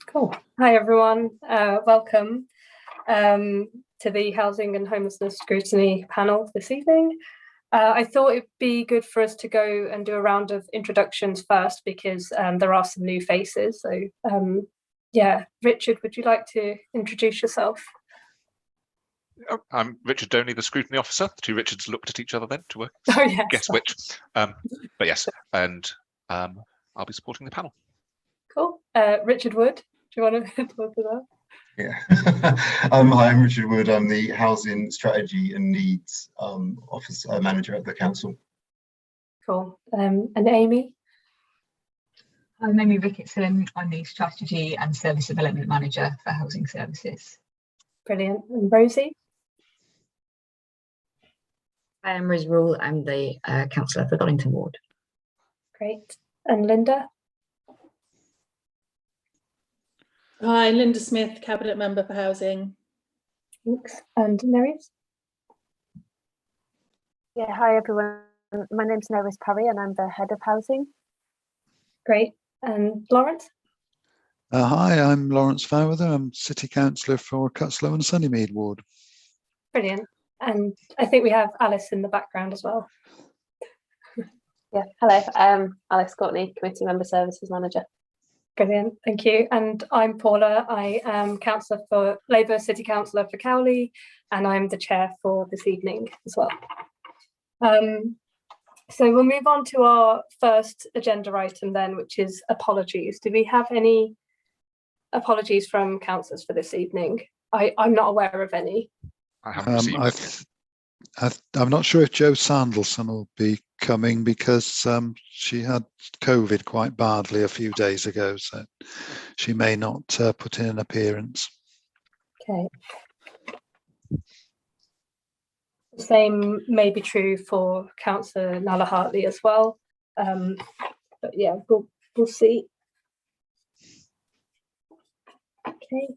Cool. Hi, everyone. Welcome to the Housing and Homelessness Scrutiny panel this evening. I thought it'd be good for us to go and do a round of introductions first because there are some new faces. So yeah, Richard, would you like to introduce yourself? I'm Richard Doney, the Scrutiny Officer. The two Richards looked at each other then to yes, guess which. But yes, and I'll be supporting the panel. Cool. Richard Wood, do you want to talk to that? Yeah. Hi, I'm Richard Wood. I'm the Housing Strategy and Needs Office Manager at the Council. Cool. And Amy? I'm Amy Ricketson. I'm the Strategy and Service Development Manager for Housing Services. Brilliant. And Rosie? I am Rosie Rule. I'm the Councillor for Dollington Ward. Great. And Linda? Hi, Linda Smith, Cabinet Member for Housing. Thanks. And Neris? Yeah, hi everyone. My name's Neris Parry and I'm the Head of Housing. Great. And Lawrence? Hi, I'm Lawrence Fairweather. I'm City Councillor for Cutslow and Sunnymead Ward. Brilliant. And I think we have Alice in the background as well. Yeah, hello. Alice Courtney, Committee Member Services Manager. Brilliant, thank you. And I'm Paula. I am Councillor for Labour City Councillor for Cowley, and I'm the Chair for this evening as well. So we'll move on to our first agenda item then, which is apologies. Do we have any apologies from councillors for this evening? I'm not aware of any. I haven't received I'm not sure if Joe Sandelsen will be coming because she had COVID quite badly a few days ago, so she may not put in an appearance. Okay. The same may be true for Councillor Nala Hartley as well. But yeah, we'll see. Okay.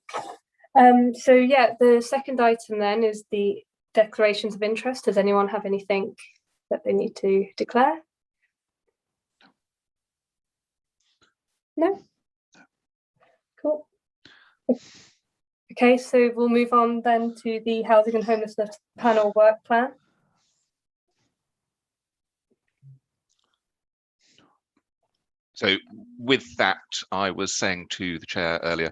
So yeah, the second item then is the declarations of interest. Does anyone have anything that they need to declare? No? Cool. Okay, so we'll move on then to the Housing and Homelessness Panel Work Plan. So with that, I was saying to the Chair earlier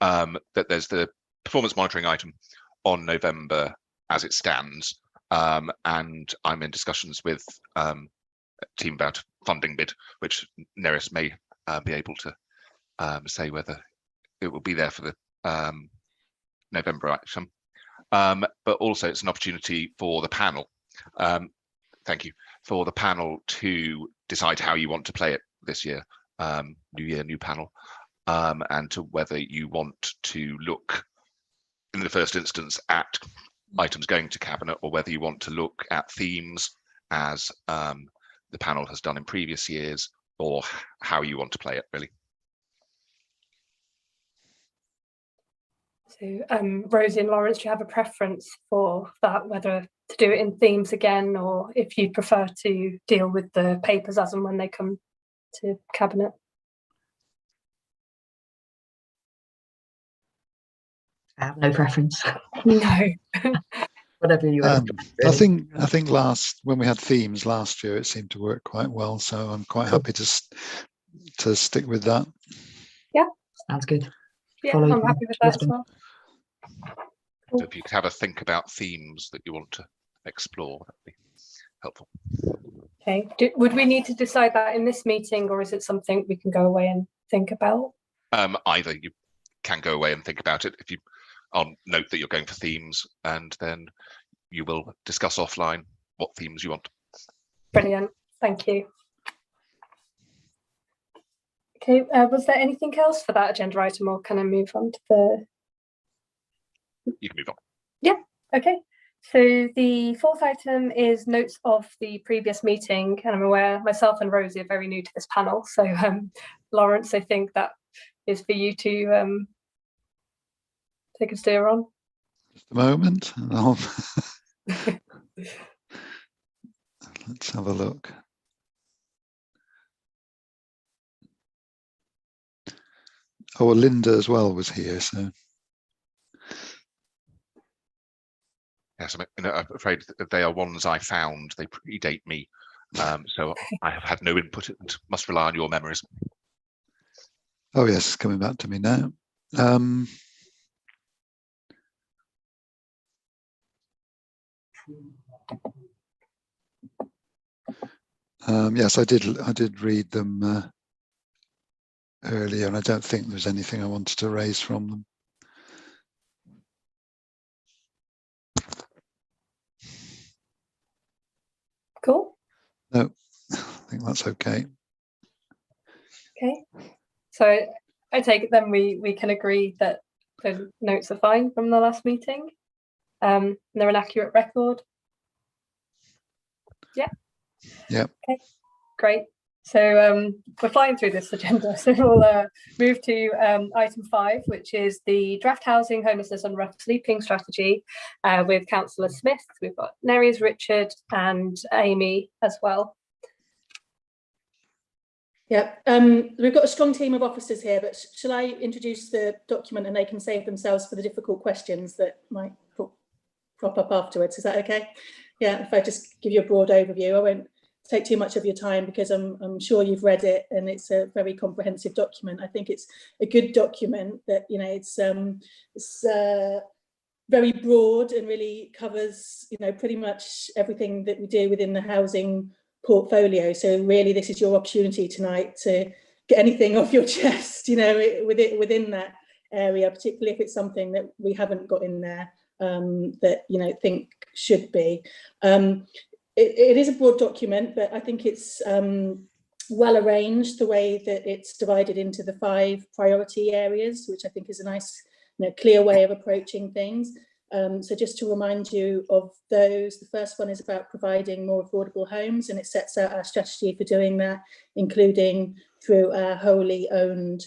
that there's the performance monitoring item on November as it stands, and I'm in discussions with a team about a funding bid, which Neris may be able to say whether it will be there for the November item. But also it's an opportunity for the panel, thank you, for the panel to decide how you want to play it this year, new year, new panel, and to whether you want to look in the first instance at items going to Cabinet, or whether you want to look at themes as the panel has done in previous years, or how you want to play it, really. So Rosie and Lawrence, do you have a preference for that, whether to do it in themes again, or if you prefer to deal with the papers as and when they come to Cabinet? I have no preference. No. Whatever you want. I think when we had themes last year, it seemed to work quite well. So I'm quite happy to stick with that. Yeah. Sounds good. Yeah, I'm happy with that as well. Cool. So if you could have a think about themes that you want to explore, that'd be helpful. Okay. Would we need to decide that in this meeting, or is it something we can go away and think about? Either you can go away and think about it. If you, I'll note that you're going for themes, and then you will discuss offline what themes you want. Brilliant. Thank you. Okay. Was there anything else for that agenda item, or can I move on to the? You can move on. Yeah. Okay. So the fourth item is notes of the previous meeting, and I'm aware myself and Rosie are very new to this panel. So Lawrence, I think that is for you to take a steer on. Just a moment. Let's have a look. Oh, well, Linda as well was here, so. Yes, I'm afraid that they are ones I found. They predate me, so I have had no input and must rely on your memories. Oh yes, it's coming back to me now. Yes, I did read them earlier, and I don't think there was anything I wanted to raise from them. Cool. No, I think that's okay. Okay. So I take it then we can agree that the notes are fine from the last meeting. And they're an accurate record. Yeah. Yeah. Okay. Great. So we're flying through this agenda. So we'll move to item 5, which is the draft housing, homelessness and rough sleeping strategy with Councillor Smith. We've got Neris, Richard and Amy as well. Yeah, we've got a strong team of officers here, but shall I introduce the document and they can save themselves for the difficult questions that might crop up afterwards? Is that okay? Yeah, if I just give you a broad overview, I won't take too much of your time because I'm sure you've read it and it's a very comprehensive document. I think it's a good document that, you know, it's very broad and really covers, you know, pretty much everything that we do within the housing portfolio. So really this is your opportunity tonight to get anything off your chest, you know, within that area, particularly if it's something that we haven't got in there that, you know, think should be. It is a broad document, but I think it's well arranged the way that it's divided into the 5 priority areas, which I think is a nice, you know, clear way of approaching things. So just to remind you of those, the first one is about providing more affordable homes, and it sets out our strategy for doing that, including through our wholly owned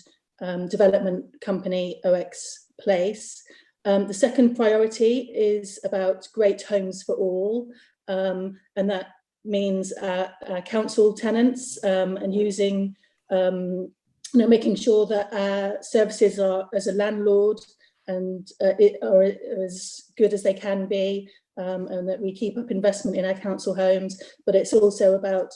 development company, OX Place. The second priority is about great homes for all, and that means council tenants and using, you know, making sure that our services are, as a landlord, and are as good as they can be, and that we keep up investment in our council homes. But it's also about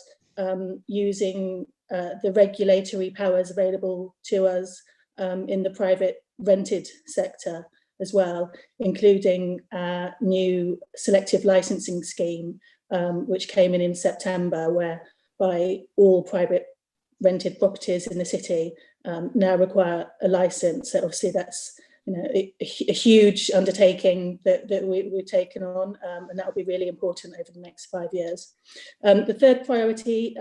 using the regulatory powers available to us in the private rented sector as well, including our new selective licensing scheme, which came in September, whereby all private rented properties in the city now require a license. So obviously that's, you know, a huge undertaking that we've taken on, and that will be really important over the next 5 years. The third priority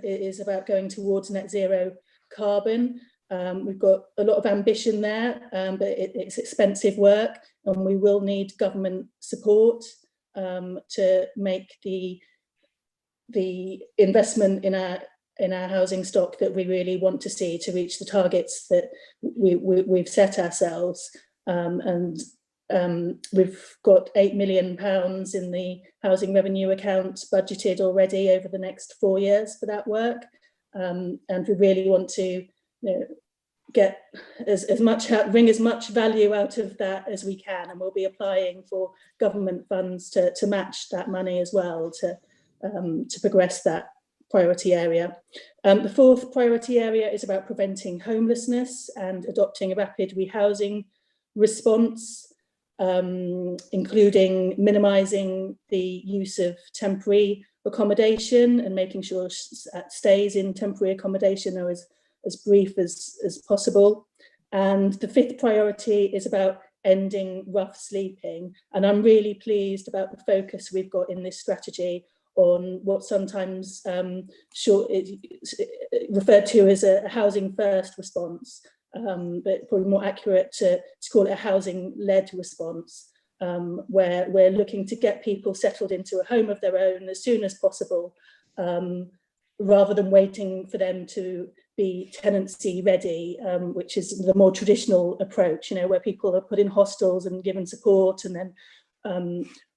is about going towards net zero carbon. We've got a lot of ambition there, but it's expensive work, and we will need government support to make the investment in our housing stock that we really want to see to reach the targets that we've set ourselves. And we've got £8 million in the housing revenue account budgeted already over the next 4 years for that work. And we really want to, you know, get wring as much value out of that as we can, and we'll be applying for government funds to match that money as well, to progress that priority area. The fourth priority area is about preventing homelessness and adopting a rapid rehousing response, including minimising the use of temporary accommodation and making sure stays in temporary accommodation are as brief as possible. And the fifth priority is about ending rough sleeping. And I'm really pleased about the focus we've got in this strategy on what sometimes referred to as a housing first response, but probably more accurate to call it a housing led response, where we're looking to get people settled into a home of their own as soon as possible, rather than waiting for them to be tenancy ready, which is the more traditional approach, you know, where people are put in hostels and given support, and then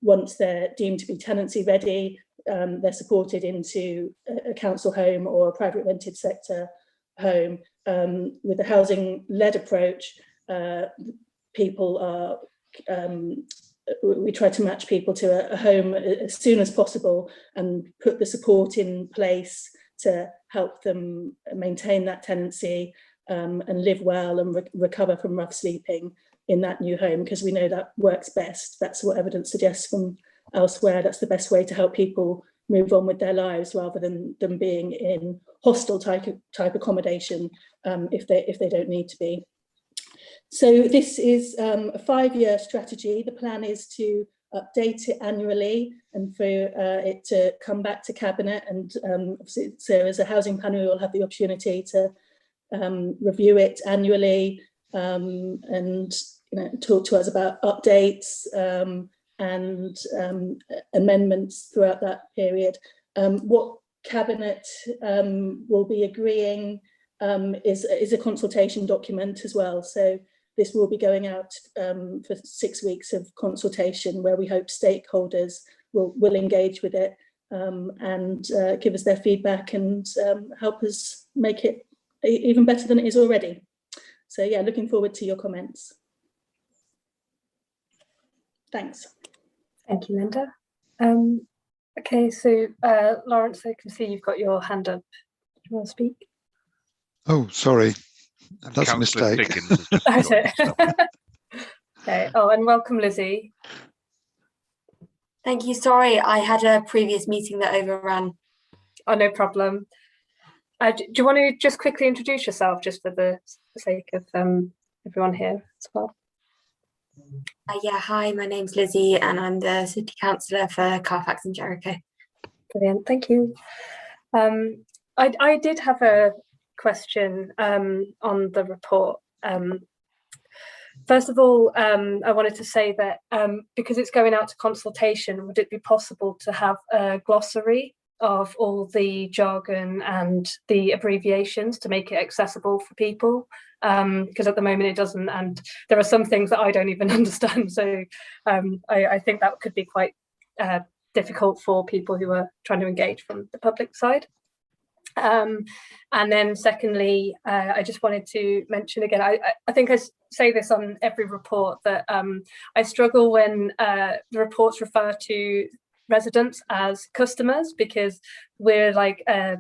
once they're deemed to be tenancy ready, they're supported into a council home or a private rented sector home. with the housing-led approach, people are, we try to match people to a home as soon as possible and put the support in place to help them maintain that tenancy and live well and recover from rough sleeping in that new home, because we know that works best. That's what evidence suggests from elsewhere. That's the best way to help people move on with their lives, rather than them being in hostile type accommodation if they don't need to be. So this is a 5-year strategy. The plan is to update it annually and for it to come back to Cabinet. And so as a housing panel, you'll have the opportunity to review it annually and talk to us about updates and amendments throughout that period. What Cabinet will be agreeing is a consultation document as well. So this will be going out for 6 weeks of consultation, where we hope stakeholders will engage with it and give us their feedback and help us make it even better than it is already. So yeah, looking forward to your comments. Thanks. Thank you, Linda. Okay, so Lawrence, I can see you've got your hand up. Do you want to speak? Oh, sorry. That's Councillor a mistake. Dickens has just joined us. Okay. Oh, and welcome, Lizzie. Thank you. Sorry, I had a previous meeting that overran. Oh, no problem. Do you want to just quickly introduce yourself, just for the sake of everyone here as well? Yeah, hi, my name's Lizzie and I'm the City Councillor for Carfax and Jericho. Brilliant, thank you. I did have a question on the report. First of all, I wanted to say that because it's going out to consultation, would it be possible to have a glossary of all the jargon and the abbreviations to make it accessible for people? Because at the moment it doesn't, and there are some things that I don't even understand. So I think that could be quite difficult for people who are trying to engage from the public side. And then secondly, I just wanted to mention again, I think I say this on every report, that I struggle when the reports refer to residents as customers, because we're like a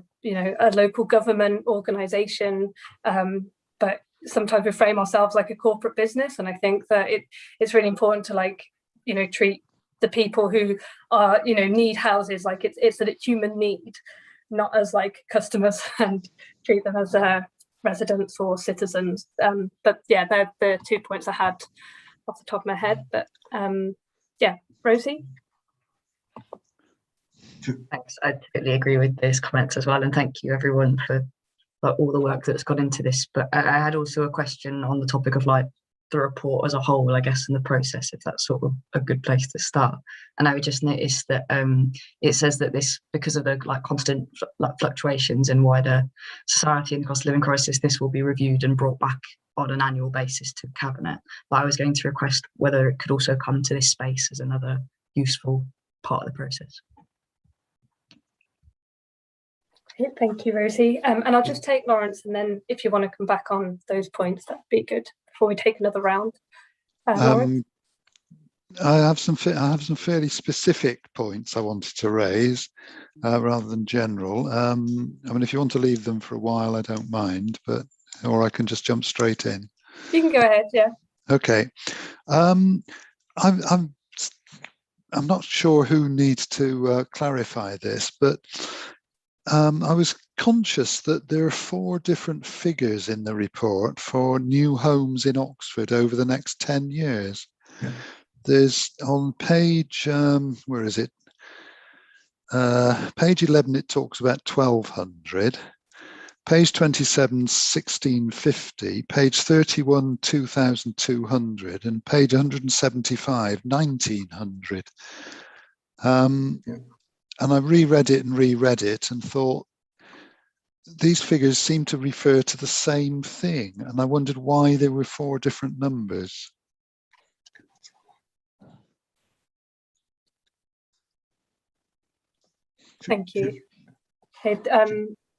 local government organisation, but sometimes we frame ourselves like a corporate business, and I think that it's really important to treat the people who are need houses like it's a human need, not as like customers, and treat them as residents or citizens. But yeah, they're the 2 points I had off the top of my head. But yeah, Rosie. Thanks, I totally agree with those comments as well, and thank you everyone for all the work that's gone into this. But I had also a question on the topic of the report as a whole, I guess, in the process, if that's sort of a good place to start. And I would just notice that it says that this, because of the constant fluctuations in wider society and the cost of living crisis, this will be reviewed and brought back on an annual basis to Cabinet. But I was going to request whether it could also come to this space as another useful part of the process. Thank you, Rosie. And I'll just take Lawrence, and then if you want to come back on those points, that'd be good before we take another round. Lawrence? I have some fairly specific points I wanted to raise rather than general. I mean, if you want to leave them for a while, I don't mind, or I can just jump straight in. You can go ahead, yeah. Okay. I'm not sure who needs to clarify this, but I was conscious that there are 4 different figures in the report for new homes in Oxford over the next 10 years. Yeah. There's on page, where is it? Page 11, it talks about 1,200. Page 27, 1,650. Page 31, 2,200. And page 175, 1,900. Yeah. And I reread it and thought these figures seem to refer to the same thing. And I wondered why there were 4 different numbers. Thank you. Okay,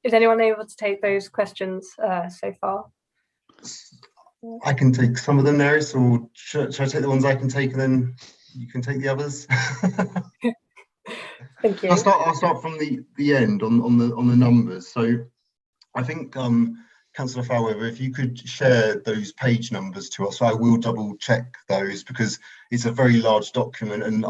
is anyone able to take those questions so far? I can take some of them, Neris, or should I take the ones I can take and then you can take the others? Thank you. I'll start from the end on the numbers. So I think Councillor Fairweather, if you could share those page numbers to us, I will double check those because it's a very large document, and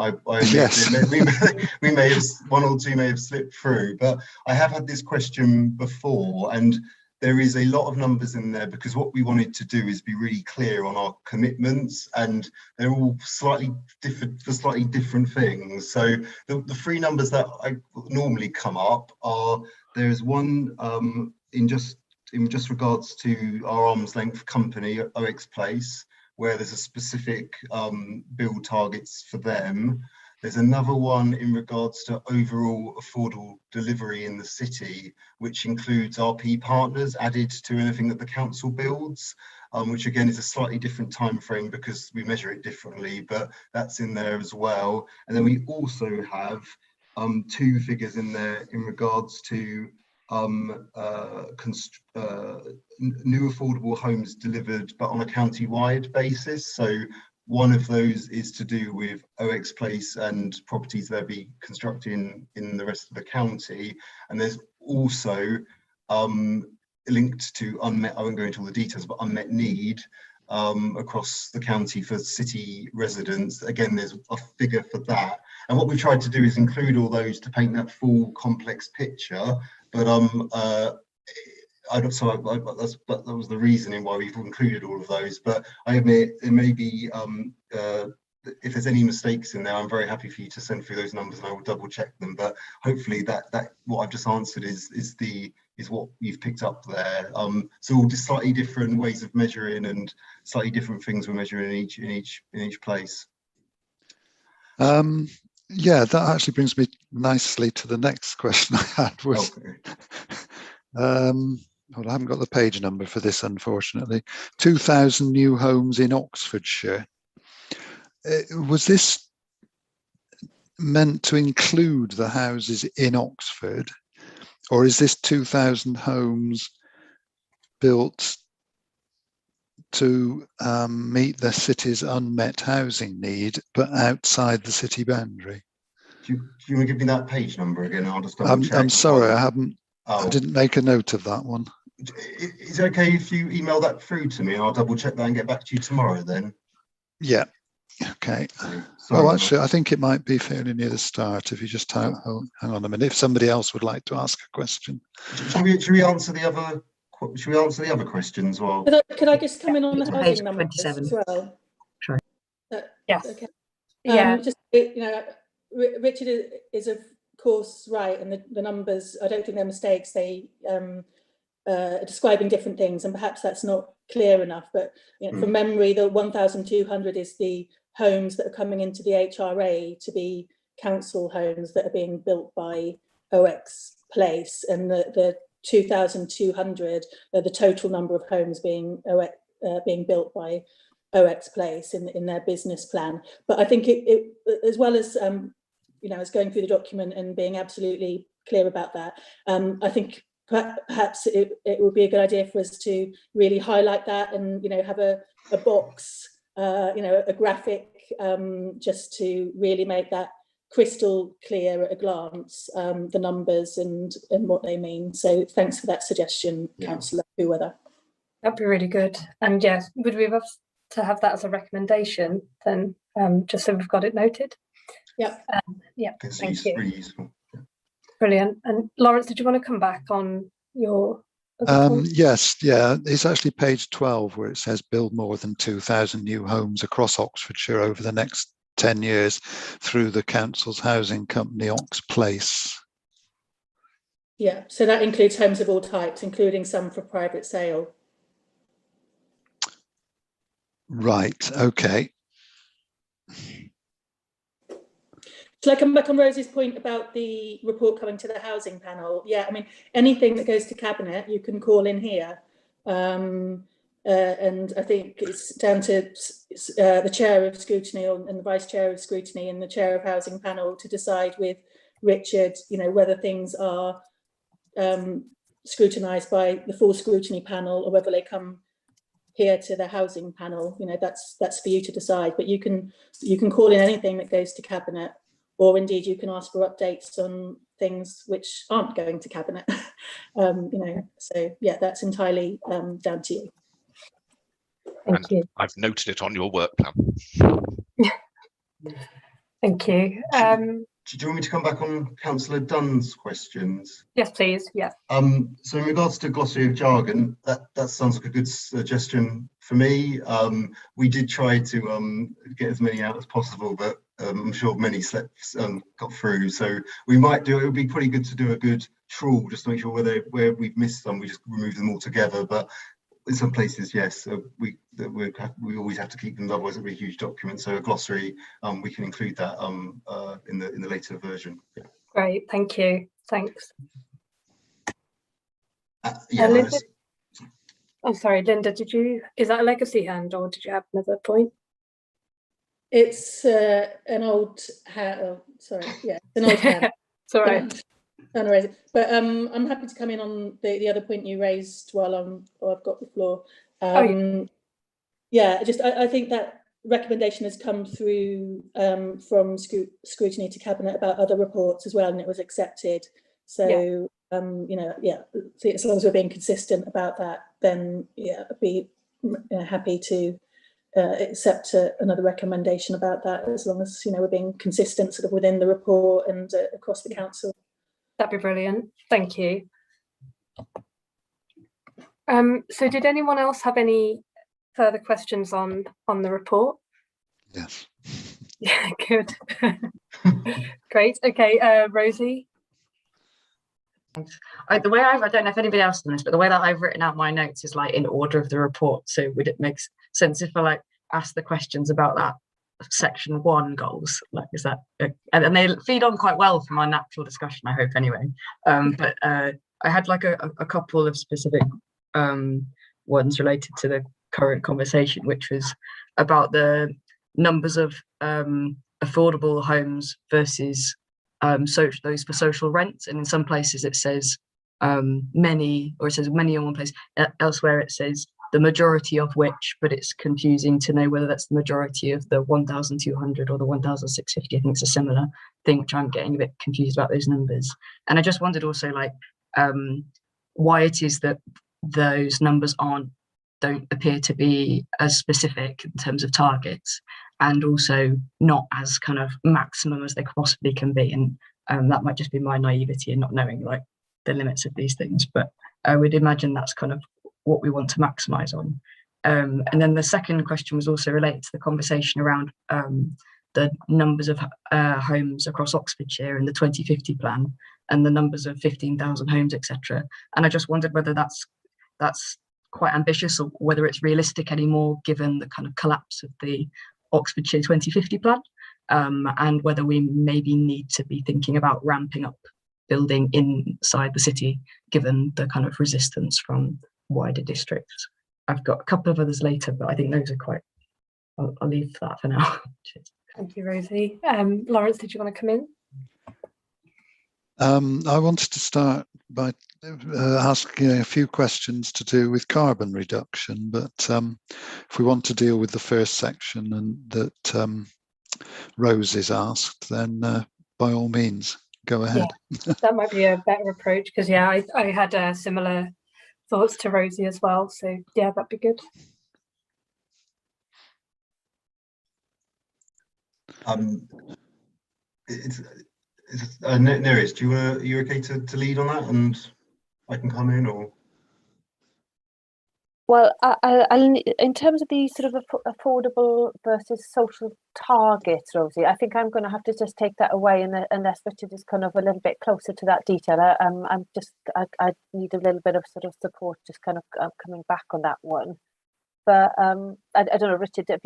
Yes. we may have, one or two may have slipped through, but I have had this question before, and there is a lot of numbers in there because what we wanted to do is be really clear on our commitments, and they're all slightly different for slightly different things. So the three numbers that I normally come up are, there's one in just regards to our arm's length company, OX Place, where there's a specific build targets for them. There's another one in regards to overall affordable delivery in the city, which includes RP partners added to anything that the council builds, which again is a slightly different time frame because we measure it differently, but that's in there as well. And then we also have two figures in there in regards to new affordable homes delivered, but on a county-wide basis. So one of those is to do with OX Place and properties that be constructed in the rest of the county. And there's also linked to unmet, I won't go into all the details, but unmet need across the county for city residents. Again, there's a figure for that. And what we tried to do is include all those to paint that full complex picture. But that was the reasoning why we've included all of those. But I admit there may be, if there's any mistakes in there, I'm very happy for you to send through those numbers and I will double check them. But hopefully that what I've just answered is what you've picked up there. So all just slightly different ways of measuring and slightly different things we're measuring in each place. Yeah, that actually brings me nicely to the next question I had was, okay. Well, I haven't got the page number for this, unfortunately. 2,000 new homes in Oxfordshire. Was this meant to include the houses in Oxford, or is this 2,000 homes built to meet the city's unmet housing need, but outside the city boundary? Do you want to give me that page number again? I'll just double check. I'm sorry, I didn't make a note of that one. Is it okay if you email that through to me and I'll double check that and get back to you tomorrow then? Yeah, okay. Sorry, actually, I think it might be fairly near the start if you just hang on a minute. If somebody else would like to ask a question. Should we answer the other? Should we answer the other questions? Well, could I just come in on the housing numbers 27 as well? Sorry. Yes. Okay. Yeah. Just Richard is of course right, and the numbers, I don't think they're mistakes. They are describing different things, and perhaps that's not clear enough. But from memory, the 1,200 is the homes that are coming into the HRA to be council homes that are being built by OX Place, and the 2,200 are the total number of homes being built by OX Place in their business plan. But I think it as well as as going through the document and being absolutely clear about that, I think perhaps it would be a good idea for us to really highlight that and have a box, a graphic, just to really make that crystal clear at a glance, the numbers and what they mean. So thanks for that suggestion, Councillor Whoever. That'd be really good. And yes, would we love to have that as a recommendation then, just so we've got it noted? Yep. Thank you. Brilliant. And Lawrence, did you want to come back on your yes, it's actually page 12 where it says build more than 2,000 new homes across Oxfordshire over the next 10 years through the council's housing company Ox Place. Yeah, so that includes homes of all types, including some for private sale. Right, okay. Shall I come back on Rosie's point about the report coming to the housing panel? Yeah, I mean, anything that goes to cabinet, you can call in here. And I think it's down to the chair of scrutiny and the vice chair of scrutiny and the chair of housing panel to decide with Richard, whether things are scrutinised by the full scrutiny panel, or whether they come here to the housing panel. You know, that's for you to decide. But you can call in anything that goes to cabinet, or indeed you can ask for updates on things which aren't going to cabinet. You know, so yeah, that's entirely down to you. Thank you. I've noted it on your work plan. Thank you. Do you want me to come back on Councillor Dunn's questions? Yes, please. Yeah. So in regards to glossary of jargon, that sounds like a good suggestion for me. We did try to get as many out as possible, but I'm sure many slips got through. So we might do. It would be pretty good to do a good trawl just to make sure where we've missed some, we just remove them all together. But in some places, yes, we always have to keep them, otherwise it'll be a huge document. So a glossary, we can include that in the later version. Yeah. Great, thank you. Thanks. Yeah. Linda, oh, sorry, Linda. Is that a legacy hand, or did you have another point? It's an old hat. Oh, sorry, yeah, it's an old hat. It's all right. But I'm happy to come in on the other point you raised while I've got the floor. Yeah, I think that recommendation has come through from scrutiny to cabinet about other reports as well, and it was accepted. So you know, yeah, as long as we're being consistent about that, then yeah, I'd be happy to accept another recommendation about that, as long as, you know, we're being consistent sort of within the report and across the council. That'd be brilliant. Thank you. So did anyone else have any further questions on the report? Yes. Yeah, good. Great. Okay, Rosie. The way I don't know if anybody else done this, but the way that I've written out my notes is like in order of the report. So would it make sense if I like ask the questions about that section 1 goals? Like, is that and they feed on quite well from our natural discussion, I hope, anyway. But I had like a couple of specific ones related to the current conversation, which was about the numbers of affordable homes versus those for social rent. And in some places it says many, or it says many in one place, elsewhere it says the majority of which, but it's confusing to know whether that's the majority of the 1,200 or the 1,650. I think it's a similar thing, which I'm getting a bit confused about those numbers. And I just wondered also, like, why it is that those numbers don't appear to be as specific in terms of targets, and also not as kind of maximum as they possibly can be. And that might just be my naivety and not knowing like the limits of these things, but I would imagine that's kind of what we want to maximise on. And then the second question was also related to the conversation around the numbers of homes across Oxfordshire in the 2050 plan, and the numbers of 15,000 homes, etc. And I just wondered whether that's quite ambitious, or whether it's realistic anymore given the kind of collapse of the Oxfordshire 2050 plan, and whether we maybe need to be thinking about ramping up building inside the city given the kind of resistance from wider districts. I've got a couple of others later, but I think those are quite, I'll leave that for now. Thank you, Rosie. Lawrence, did you want to come in? I wanted to start by asking a few questions to do with carbon reduction, but if we want to deal with the first section and that Rose is asked, then by all means, go ahead. Yeah, that might be a better approach, because yeah, I had similar thoughts to Rosie as well. So yeah, that'd be good. Neris, are you okay to lead on that, and I can come in, or? Well, in terms of the sort of affordable versus social targets, Rosie, I think I'm going to have to just take that away, unless Richard is kind of a little bit closer to that detail. I need a little bit of sort of support, just kind of coming back on that one. But I don't know, Richard, are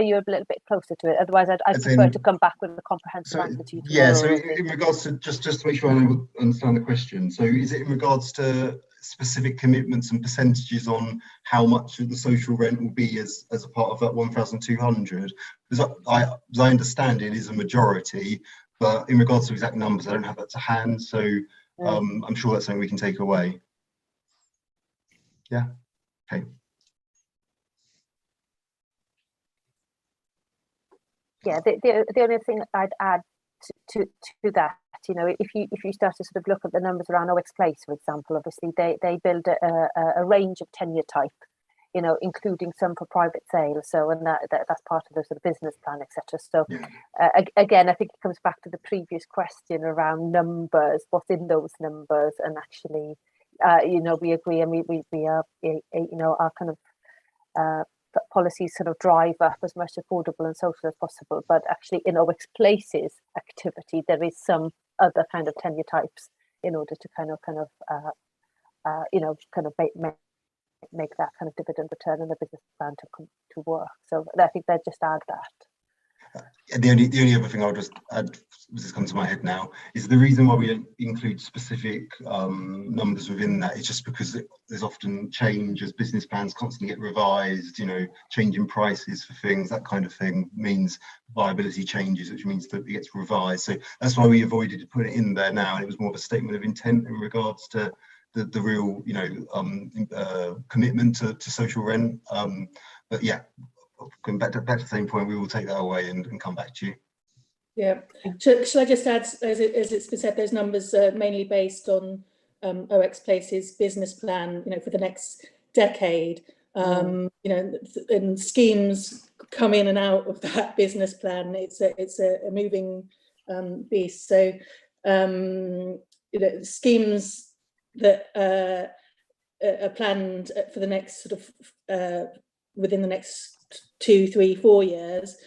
you a little bit closer to it? Otherwise, I'd prefer to come back with a comprehensive answer to you tomorrow. Yeah, so in regards to, just to make sure I understand the question, so is it in regards to specific commitments and percentages on how much of the social rent will be as a part of that 1,200? Because as I understand it is a majority, but in regards to exact numbers, I don't have that to hand, so I'm sure that's something we can take away. Yeah, okay. Yeah, the only thing I'd add to that, you know, if you start to sort of look at the numbers around OX Place, for example, obviously they build a range of tenure type, you know, including some for private sale. So, and that's part of the sort of business plan, etc. So, again, I think it comes back to the previous question around numbers, what's in those numbers, and actually, you know, we agree, and we are, you know, our kind of policies sort of drive up as much affordable and social as possible. But actually, in OX Places activity, there is some other kind of tenure types in order to kind of you know, kind of make that kind of dividend return in the business plan to work. So I think they'd just add that. The only other thing I'll just add, this has come to my head now, is the reason why we don't include specific numbers within that is just because there's often change as business plans constantly get revised, you know, changing prices for things, that kind of thing means viability changes, which means that it gets revised. So that's why we avoided to put it in there now, and it was more of a statement of intent in regards to the real, you know, commitment to social rent. But yeah, going back to the same point, we will take that away and come back to you. Yeah. Shall I just add, as it's been said, those numbers are mainly based on OX Place's business plan, you know, for the next decade. You know, and schemes come in and out of that business plan. It's a moving beast. So, you know, schemes that are planned for the next sort of within the next 2, 3, 4 years,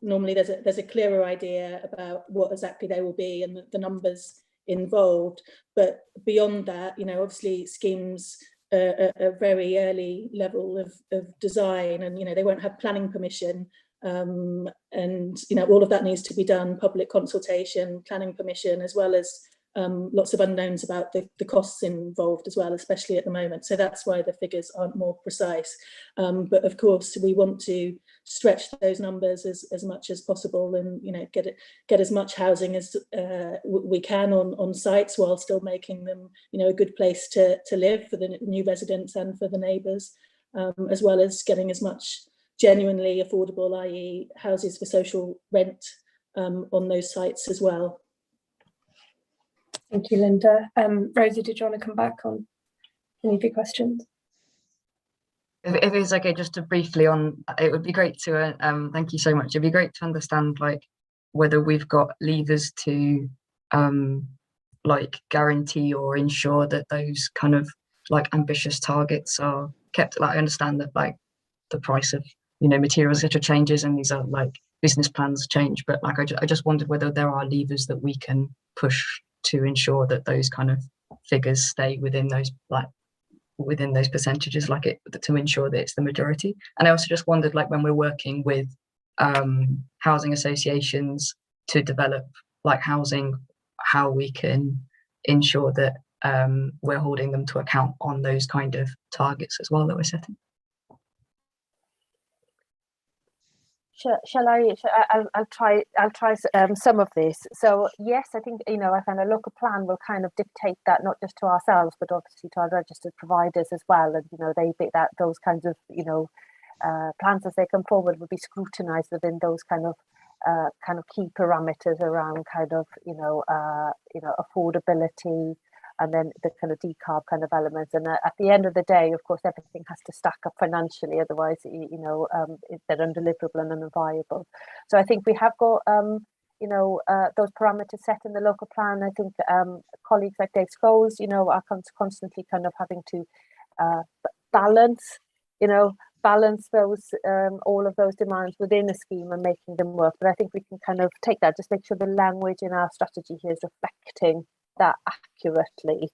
normally there's a clearer idea about what exactly they will be and the numbers involved. But beyond that, you know, obviously schemes are a very early level of design, and, you know, they won't have planning permission, and, you know, all of that needs to be done, public consultation, planning permission, as well as lots of unknowns about the costs involved as well, especially at the moment. So that's why the figures aren't more precise. But of course, we want to stretch those numbers as much as possible, and, you know, get as much housing as we can on sites, while still making them, you know, a good place to live for the new residents and for the neighbours, as well as getting as much genuinely affordable, i.e. houses for social rent, on those sites as well. Thank you, Linda. Rosie, did you want to come back on any of your questions? If it's okay, just to briefly on, it would be great to, thank you so much. It'd be great to understand, like, whether we've got levers to, like, guarantee or ensure that those kind of, like, ambitious targets are kept. Like, I understand that, like, the price of, you know, materials, etc. changes, and these are, like, business plans change, but, like, I just wondered whether there are levers that we can push to ensure that those kind of figures stay within those, like, within those percentages, like, it, to ensure that it's the majority. And I also just wondered, like, when we're working with housing associations to develop, like, housing, how we can ensure that we're holding them to account on those kind of targets as well that we're setting. I'll try some of this. So yes, I think, you know, a kind of local plan will kind of dictate that, not just to ourselves, but obviously to our registered providers as well. And, you know, those kinds of, you know, plans as they come forward will be scrutinised within those kind of key parameters around kind of, you know, affordability, and then the kind of decarb kind of elements. And at the end of the day, of course, everything has to stack up financially, otherwise, you know, they're undeliverable and unviable. So I think we have got, you know, those parameters set in the local plan. I think colleagues like Dave Scholes, you know, are constantly kind of having to balance those, all of those demands within a scheme and making them work. But I think we can kind of take that, just make sure the language in our strategy here is reflecting that accurately.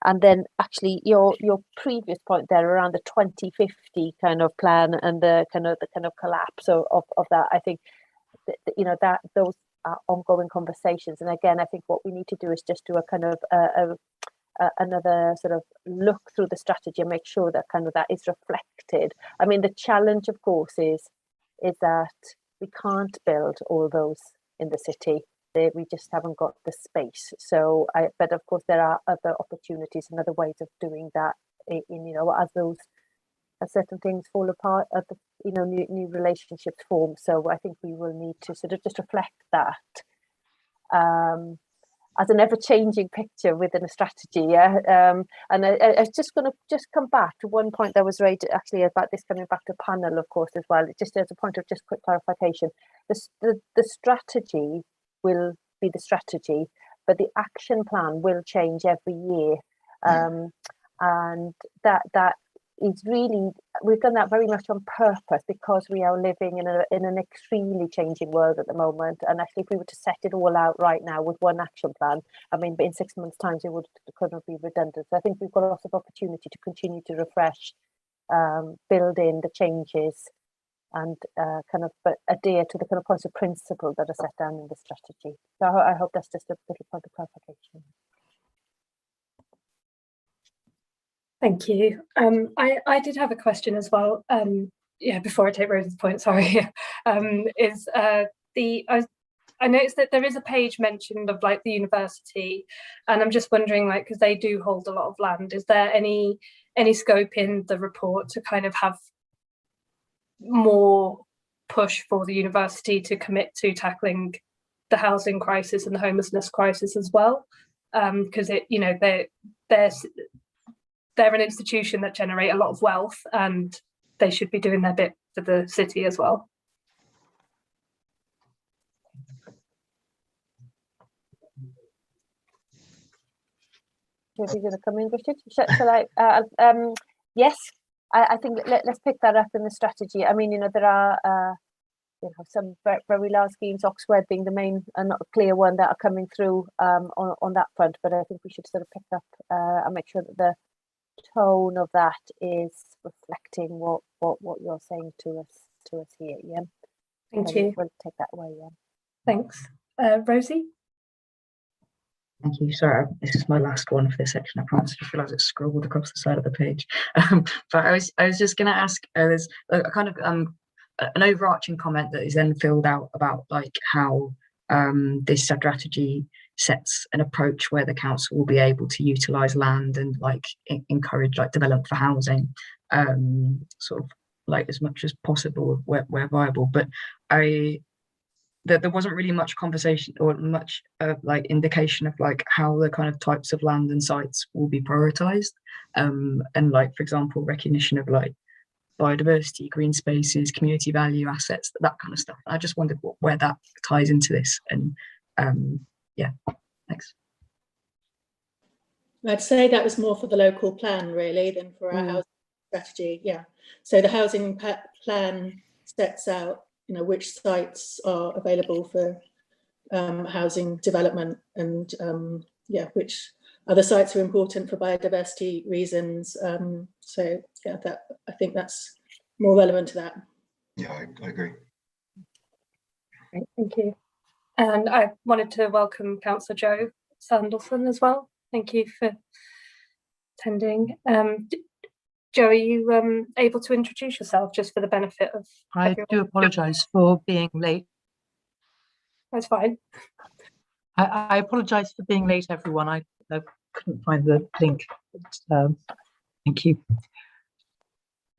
And then actually your previous point there around the 2050 kind of plan and the kind of collapse of that, I think you know, that those are ongoing conversations. And again, I think what we need to do is just do a kind of another sort of look through the strategy and make sure that kind of that is reflected. I mean, the challenge, of course, is that we can't build all those in the city. We just haven't got the space. So, but of course, there are other opportunities and other ways of doing that as those as certain things fall apart, new relationships form. So I think we will need to sort of just reflect that as an ever-changing picture within a strategy. And I was just going to come back to one point that was raised actually about this coming back to panel, of course, as well. Just as a point of just quick clarification, the strategy will be the strategy, but the action plan will change every year. And that is really, we've done that very much on purpose because we are living in an extremely changing world at the moment. And actually, if we were to set it all out right now with one action plan, I mean, in 6 months' time, it would kind of be redundant. So I think we've got lots of opportunity to continue to refresh, build in the changes, and but adhere to the kind of points of principle that are set down in the strategy. So I hope that's just a little point of clarification. Thank you. I did have a question as well. Before I take Rose's point, sorry. I noticed that there is a page mentioned of like the university, and I'm just wondering, like, because they do hold a lot of land, is there any scope in the report to kind of have more push for the university to commit to tackling the housing crisis and the homelessness crisis as well? Because they're an institution that generate a lot of wealth, and they should be doing their bit for the city as well. Are you going to come in, Richard? Shall I? Yes, I think let's pick that up in the strategy. I mean, there are some very large schemes, Oxford being the main and not a clear one, that are coming through on that front. But I think we should sort of pick up and make sure that the tone of that is reflecting what you're saying to us here. Yeah, thank you. We'll take that away. Yeah, thanks. Rosie. Thank you. Sorry, this is my last one for this section. I promise. I just realised it's scrolled across the side of the page. But I was just going to ask. There's a kind of an overarching comment that is then filled out about like how this strategy sets an approach where the council will be able to utilise land and like encourage like development for housing, sort of like as much as possible where viable. But there wasn't really much conversation or much like indication of like how the kind of types of land and sites will be prioritised, and like, for example, recognition of like biodiversity, green spaces, community value assets, that kind of stuff. I just wondered where that ties into this. And yeah, thanks. I'd say that was more for the local plan really than for our housing strategy. Yeah, so the housing plan sets out which sites are available for housing development, and which other sites are important for biodiversity reasons. So yeah, I think that's more relevant to that. Yeah, I agree. Great, thank you. And I wanted to welcome Councilor Joe Sandelsen as well. Thank you for attending. Joe, are you able to introduce yourself just for the benefit of everyone? I do apologise for being late. That's fine. I apologise for being late, everyone. I couldn't find the link. But, thank you.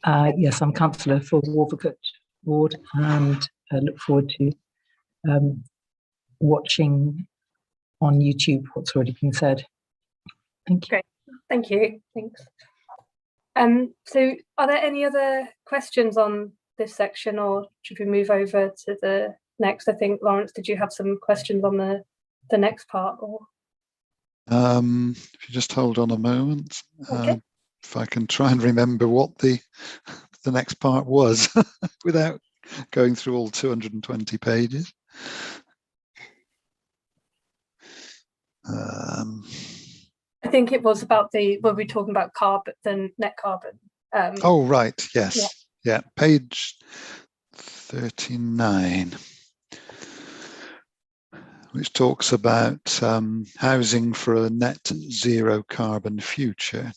Yes, I'm councillor for Wolvercote Ward, and I look forward to watching on YouTube what's already been said. Thank you. Great, thank you. Thanks. So are there any other questions on this section, or should we move over to the next? I think, Lawrence, did you have some questions on the next part? Or if you just hold on a moment, okay. If I can try and remember what the next part was without going through all 220 pages. I think it was about were we talking about carbon, the net carbon? Oh, right, yes. Yeah, page 39, which talks about housing for a net zero carbon future.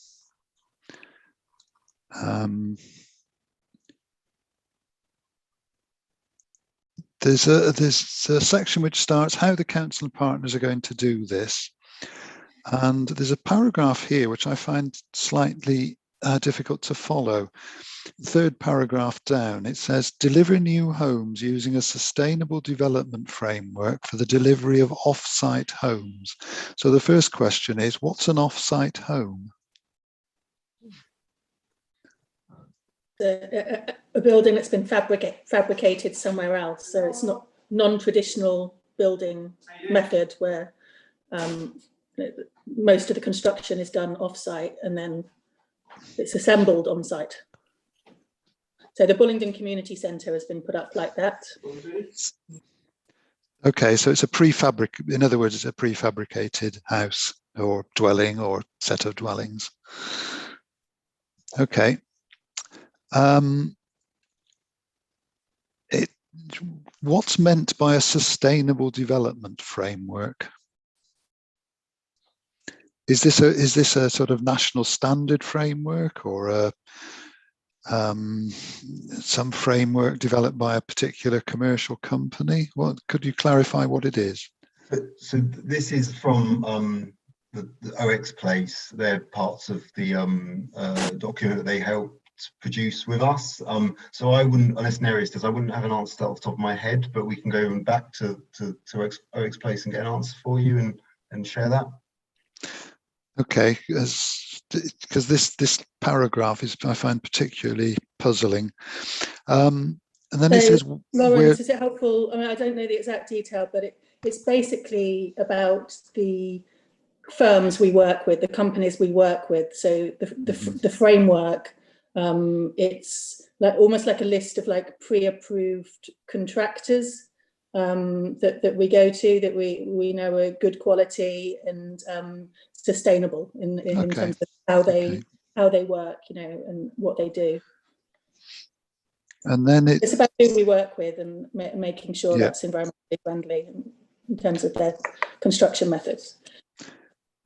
There's a section which starts how the council and partners are going to do this. And there's a paragraph here which I find slightly difficult to follow. Third paragraph down, it says, deliver new homes using a sustainable development framework for the delivery of off-site homes. So the first question is, what's an off-site home? A building that's been fabricated somewhere else, so it's not non-traditional building method where most of the construction is done off-site and then it's assembled on-site. So the Bullingdon Community Centre has been put up like that. Okay, so it's in other words, it's a prefabricated house or dwelling or set of dwellings. Okay. What's meant by a sustainable development framework? Is this a sort of national standard framework, or some framework developed by a particular commercial company? What could you clarify what it is? So this is from the OX Place. They're parts of the document that they helped produce with us. So I wouldn't, unless Neris does, I wouldn't have an answer to that off the top of my head, but we can go back to OX Place and get an answer for you and share that. Okay, because this paragraph is, I find, particularly puzzling. And then so, it says, Lawrence, is it helpful? I mean, I don't know the exact detail, but it's basically about the firms we work with, the companies we work with. So the framework, it's like almost like a list of like pre-approved contractors that we go to, that we know are good quality and sustainable in terms of how they work, you know, and what they do. And then it's about who we work with and making sure that's environmentally friendly in terms of their construction methods.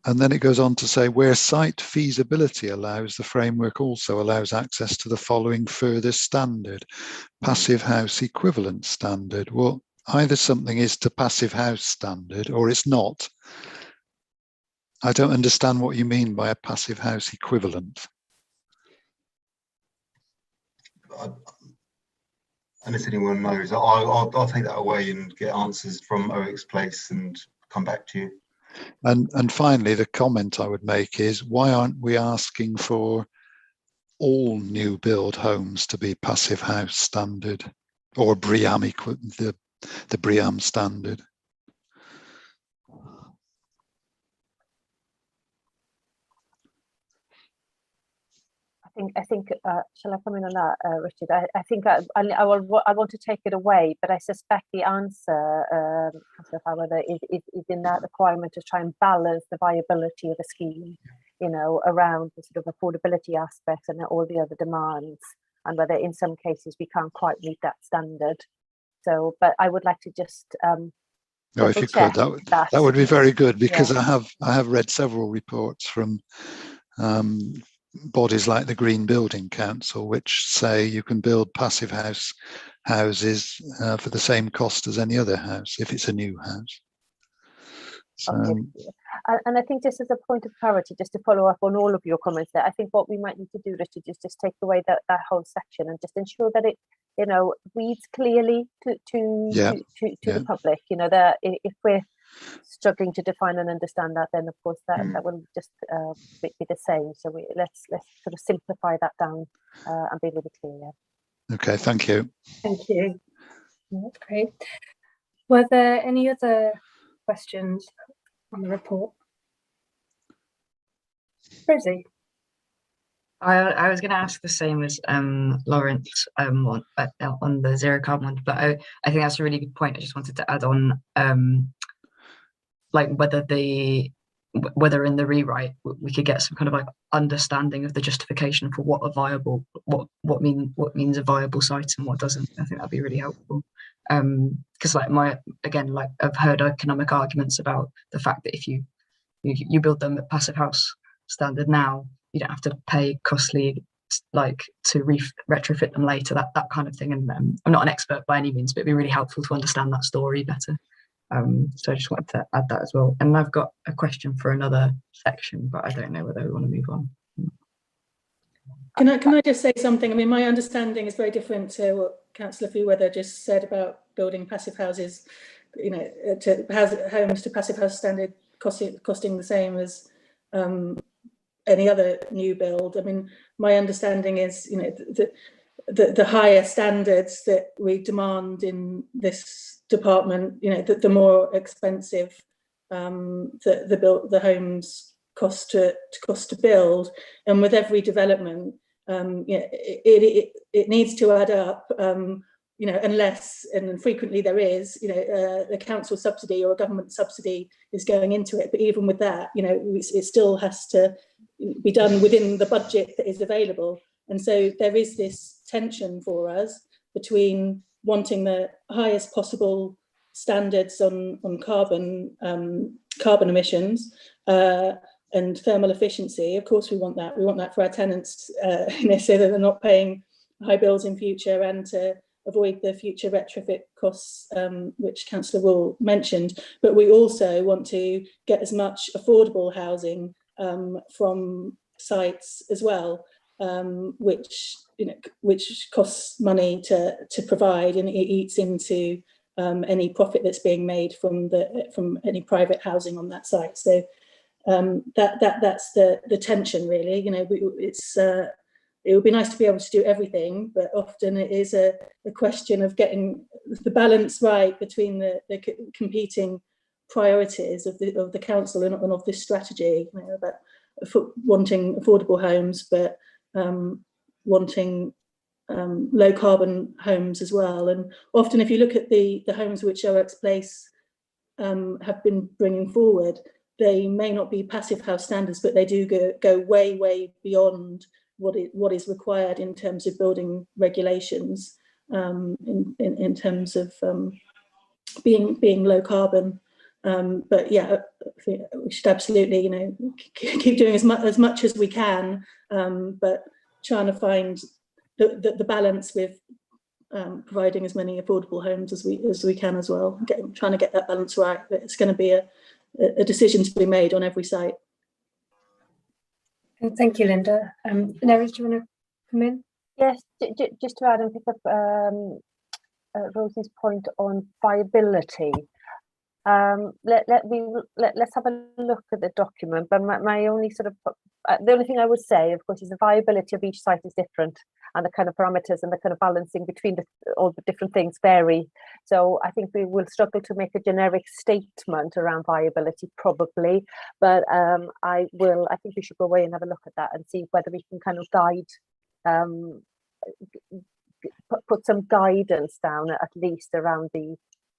And then it goes on to say, where site feasibility allows, the framework also allows access to the following further standard, passive house equivalent standard. Well, either something is to passive house standard or it's not. I don't understand what you mean by a passive house equivalent. Unless anyone knows, I'll take that away and get answers from OX Place and come back to you. And finally, the comment I would make is, why aren't we asking for all new build homes to be passive house standard or BREEAM, the BREEAM standard? I think shall I come in on that, Richard? I think I want to take it away, but I suspect the answer, Councillor, is in that requirement to try and balance the viability of a scheme, you know, around the sort of affordability aspects and all the other demands, and whether in some cases we can't quite meet that standard. So, but I would like to just if you could, that would be very good, because I have read several reports from bodies like the Green Building Council, which say you can build passive houses for the same cost as any other house if it's a new house. So, and I think just as a point of clarity, just to follow up on all of your comments there, I think what we might need to do, Richard, is just take away that whole section and just ensure that it, you know, reads clearly to the public. You know, that if we're struggling to define and understand that, then of course that will just be the same. So let's sort of simplify that down and be really clear. Okay, thank you. Thank you. That's great. Were there any other questions on the report? Rosie? I was going to ask the same as Lawrence on the zero carbon one, but I think that's a really good point. I just wanted to add on like whether in the rewrite we could get some kind of like understanding of the justification for what a viable what means a viable site and what doesn't. I think that'd be really helpful, because like I've heard economic arguments about the fact that if you build them at passive house standard now, you don't have to pay costly like to retrofit them later, that kind of thing. And I'm not an expert by any means, but it'd be really helpful to understand that story better. So I just wanted to add that as well. And I've got a question for another section, but I don't know whether we want to move on. Can I just say something? I mean, my understanding is very different to what Councillor Fewether just said about building passive houses, you know, homes to passive house standard costing the same as any other new build. I mean, my understanding is, you know, the higher standards that we demand in this department, you know, the more expensive the homes cost to build, and with every development, you know, it needs to add up. You know, unless, and frequently there is, you know, the council subsidy or a government subsidy is going into it. But even with that, you know, it still has to be done within the budget that is available. And so there is this tension for us between wanting the highest possible standards on carbon emissions and thermal efficiency. Of course, we want that. We want that for our tenants, you know, so that they're not paying high bills in future, and to avoid the future retrofit costs, which Councillor Wool mentioned. But we also want to get as much affordable housing from sites as well, which, you know, which costs money to provide, and it eats into any profit that's being made from any private housing on that site. So that's the tension, really. You know, it would be nice to be able to do everything, but often it is a question of getting the balance right between the competing priorities of the council and of this strategy. You know, about wanting affordable homes, but wanting low carbon homes as well. And often, if you look at the homes which OX Place have been bringing forward, they may not be passive house standards, but they do go way beyond what is required in terms of building regulations, in terms of being low carbon. But yeah, I think we should absolutely, you know, keep doing as much as we can, but trying to find the balance with providing as many affordable homes as we can as well. Trying to get that balance right. But it's going to be a decision to be made on every site. Thank you, Linda. Neris, do you want to come in? Yes, just to add and pick up Rosie's point on viability. Let's have a look at the document. But my only sort of the only thing I would say, of course, is the viability of each site is different, and the kind of parameters and the kind of balancing between all the different things vary. So I think we will struggle to make a generic statement around viability, probably. But I think we should go away and have a look at that and see whether we can kind of guide, put some guidance down at least around the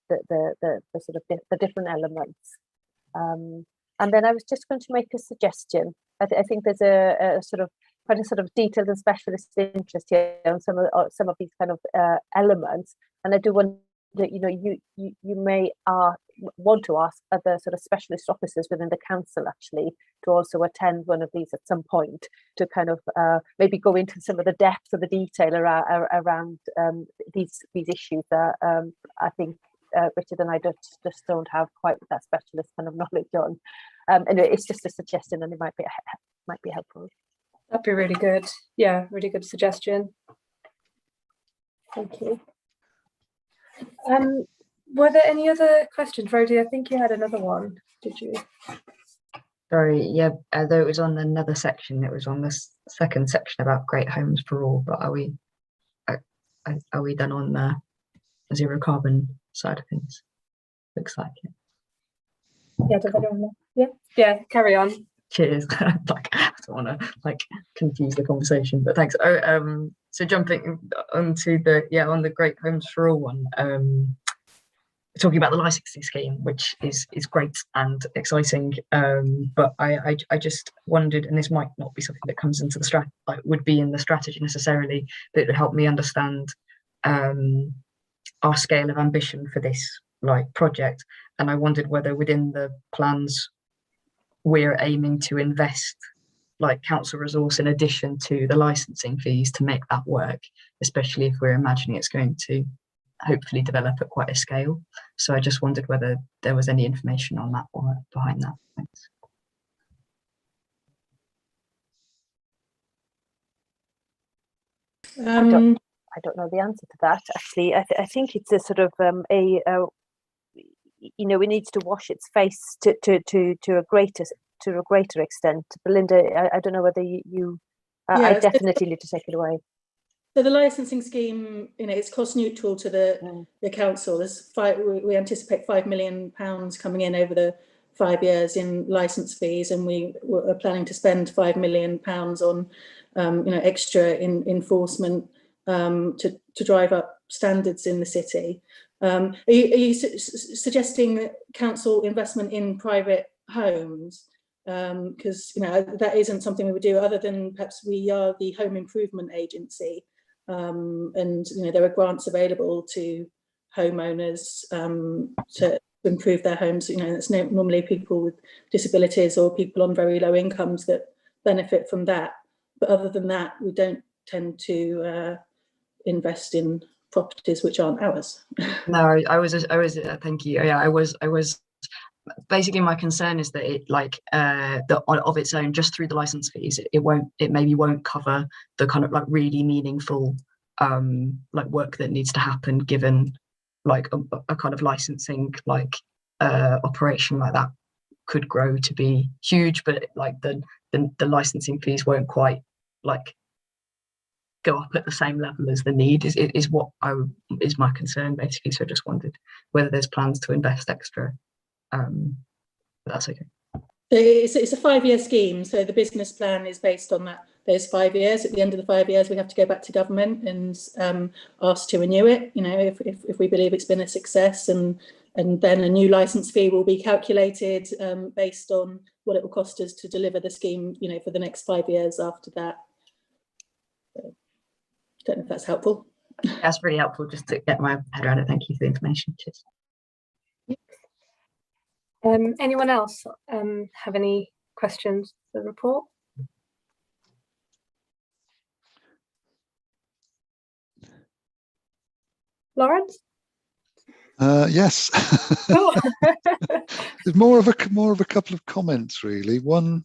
sort of the different elements. And then I was just going to make a suggestion. I think there's a sort of quite a sort of detailed and specialist interest here on some of these kind of elements, and I do want that, you know, you may want to ask other sort of specialist officers within the council actually to also attend one of these at some point, to kind of maybe go into some of the depth of the detail around these issues that I think Richard and I just don't have quite that specialist kind of knowledge on. Anyway, it's just a suggestion, and it might be helpful. That'd be really good. Yeah, really good suggestion. Thank you. Were there any other questions, Rhodey? I think you had another one. Did you? Sorry, yeah. Although it was on another section, it was on the second section about great homes for all. But are we done on the zero carbon side of things? Looks like it. Yeah, carry on. Cheers. Like, I don't want to confuse the conversation, but thanks. So jumping onto on the Great Homes for All one, talking about the licensing scheme, which is great and exciting. But I just wondered, and this might not be something that comes into the would be in the strategy necessarily, but it would help me understand our scale of ambition for this project. And I wondered whether within the plans we're aiming to invest council resource in addition to the licensing fees to make that work, especially if we're imagining it's going to hopefully develop at quite a scale. So I just wondered whether there was any information on that or behind that. Thanks. I don't know the answer to that. Actually, I think it's a sort of you know, it needs to wash its face to a greater extent. Belinda, I don't know whether you I definitely need to take it away. So the licensing scheme, you know, it's cost neutral to the council. We anticipate £5 million coming in over the 5 years in licence fees, and we are planning to spend £5 million on you know, extra enforcement to drive up standards in the city. Are you suggesting council investment in private homes? Because you know, that isn't something we would do, other than perhaps we are the home improvement agency, and you know, there are grants available to homeowners to improve their homes. You know, it's normally people with disabilities or people on very low incomes that benefit from that. But other than that, we don't tend to invest in properties which aren't ours. No, I was thank you. Yeah, I was basically, my concern is that it, like, of its own, just through the license fees, it maybe won't cover the kind of like really meaningful like work that needs to happen, given like a kind of licensing like operation like that could grow to be huge, but like the licensing fees won't quite like go up at the same level as the need is my concern, basically. So I just wondered whether there's plans to invest extra. But that's okay. It's a 5-year scheme, so the business plan is based on those 5 years. At the end of the 5 years, we have to go back to government and ask to renew it. You know, if we believe it's been a success, and then a new license fee will be calculated based on what it will cost us to deliver the scheme. You know, for the next 5 years after that. So, don't know if that's helpful. That's really helpful, just to get my head around it. Thank you for the information. Cheers. Anyone else have any questions for the report? Lawrence? Yes. There's more of a couple of comments, really. One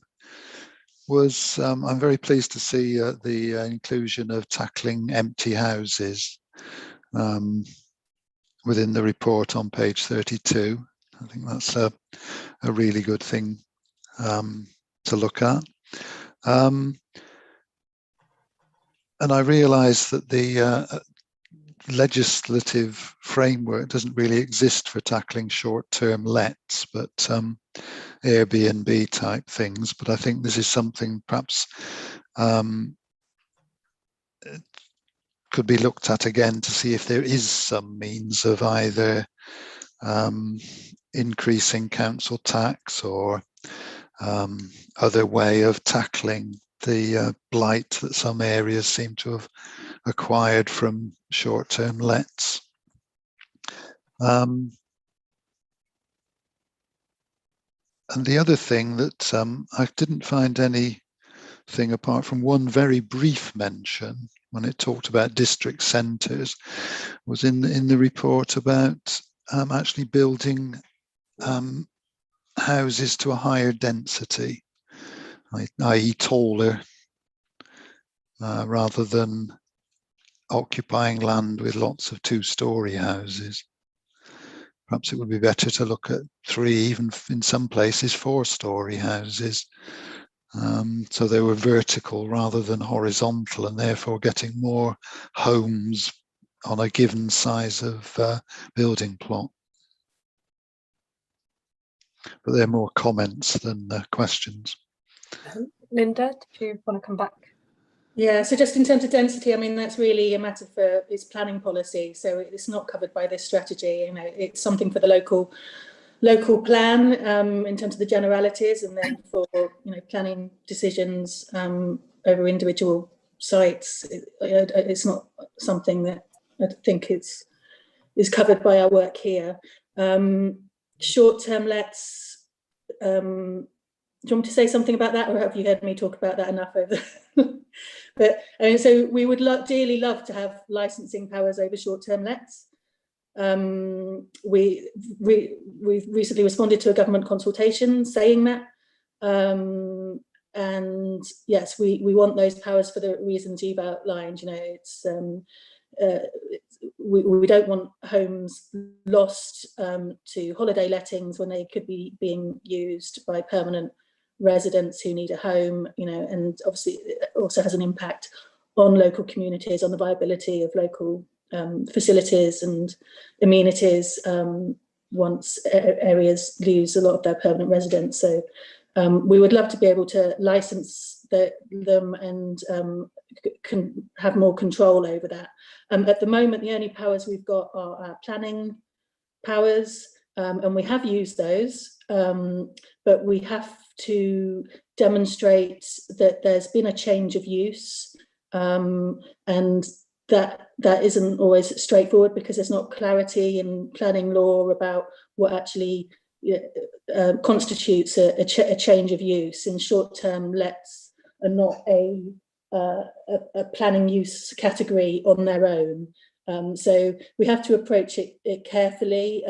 was I'm very pleased to see the inclusion of tackling empty houses within the report on page 32. I think that's a really good thing to look at. And I realise that the legislative framework doesn't really exist for tackling short-term lets, but Airbnb type things. But I think this is something perhaps could be looked at again to see if there is some means of either increasing council tax or other way of tackling the blight that some areas seem to have acquired from short-term lets. And the other thing that I didn't find anything apart from one very brief mention when it talked about district centres was in the report about actually building houses to a higher density, i.e. taller, rather than occupying land with lots of two-storey houses. Perhaps it would be better to look at 3, even in some places 4-storey houses. So they were vertical rather than horizontal, and therefore getting more homes on a given size of building plot. But they're more comments than questions. Linda, do you want to come back? Yeah, so just in terms of density, I mean, that's really a matter for its planning policy. So it's not covered by this strategy. You know, it's something for the local plan in terms of the generalities, and then for, you know, planning decisions over individual sites. It's not something that I think is covered by our work here. Short-term lets. Do you want me to say something about that, or have you heard me talk about that enough over? But so we would dearly love to have licensing powers over short-term lets. We've recently responded to a government consultation saying that, and yes, we want those powers for the reasons you've outlined. You know, it's we don't want homes lost to holiday lettings when they could be being used by permanent residents who need a home, you know, and obviously it also has an impact on local communities, on the viability of local facilities and amenities once areas lose a lot of their permanent residents. So we would love to be able to license them and can have more control over that. At the moment, the only powers we've got are our planning powers, and we have used those, but we have to demonstrate that there's been a change of use, and that isn't always straightforward because there's not clarity in planning law about what actually constitutes a change of use. In short-term lets are not a planning use category on their own. So we have to approach it carefully,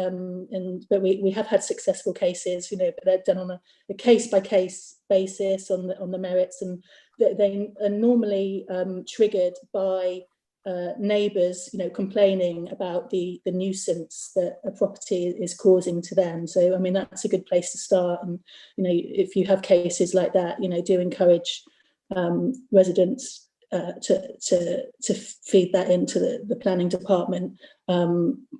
but we have had successful cases, you know, but they're done on a case-by-case basis on the merits, and they are normally triggered by neighbours, you know, complaining about the nuisance that a property is causing to them. So I mean, that's a good place to start. And you know, if you have cases like that, you know, do encourage residents to feed that into the planning department,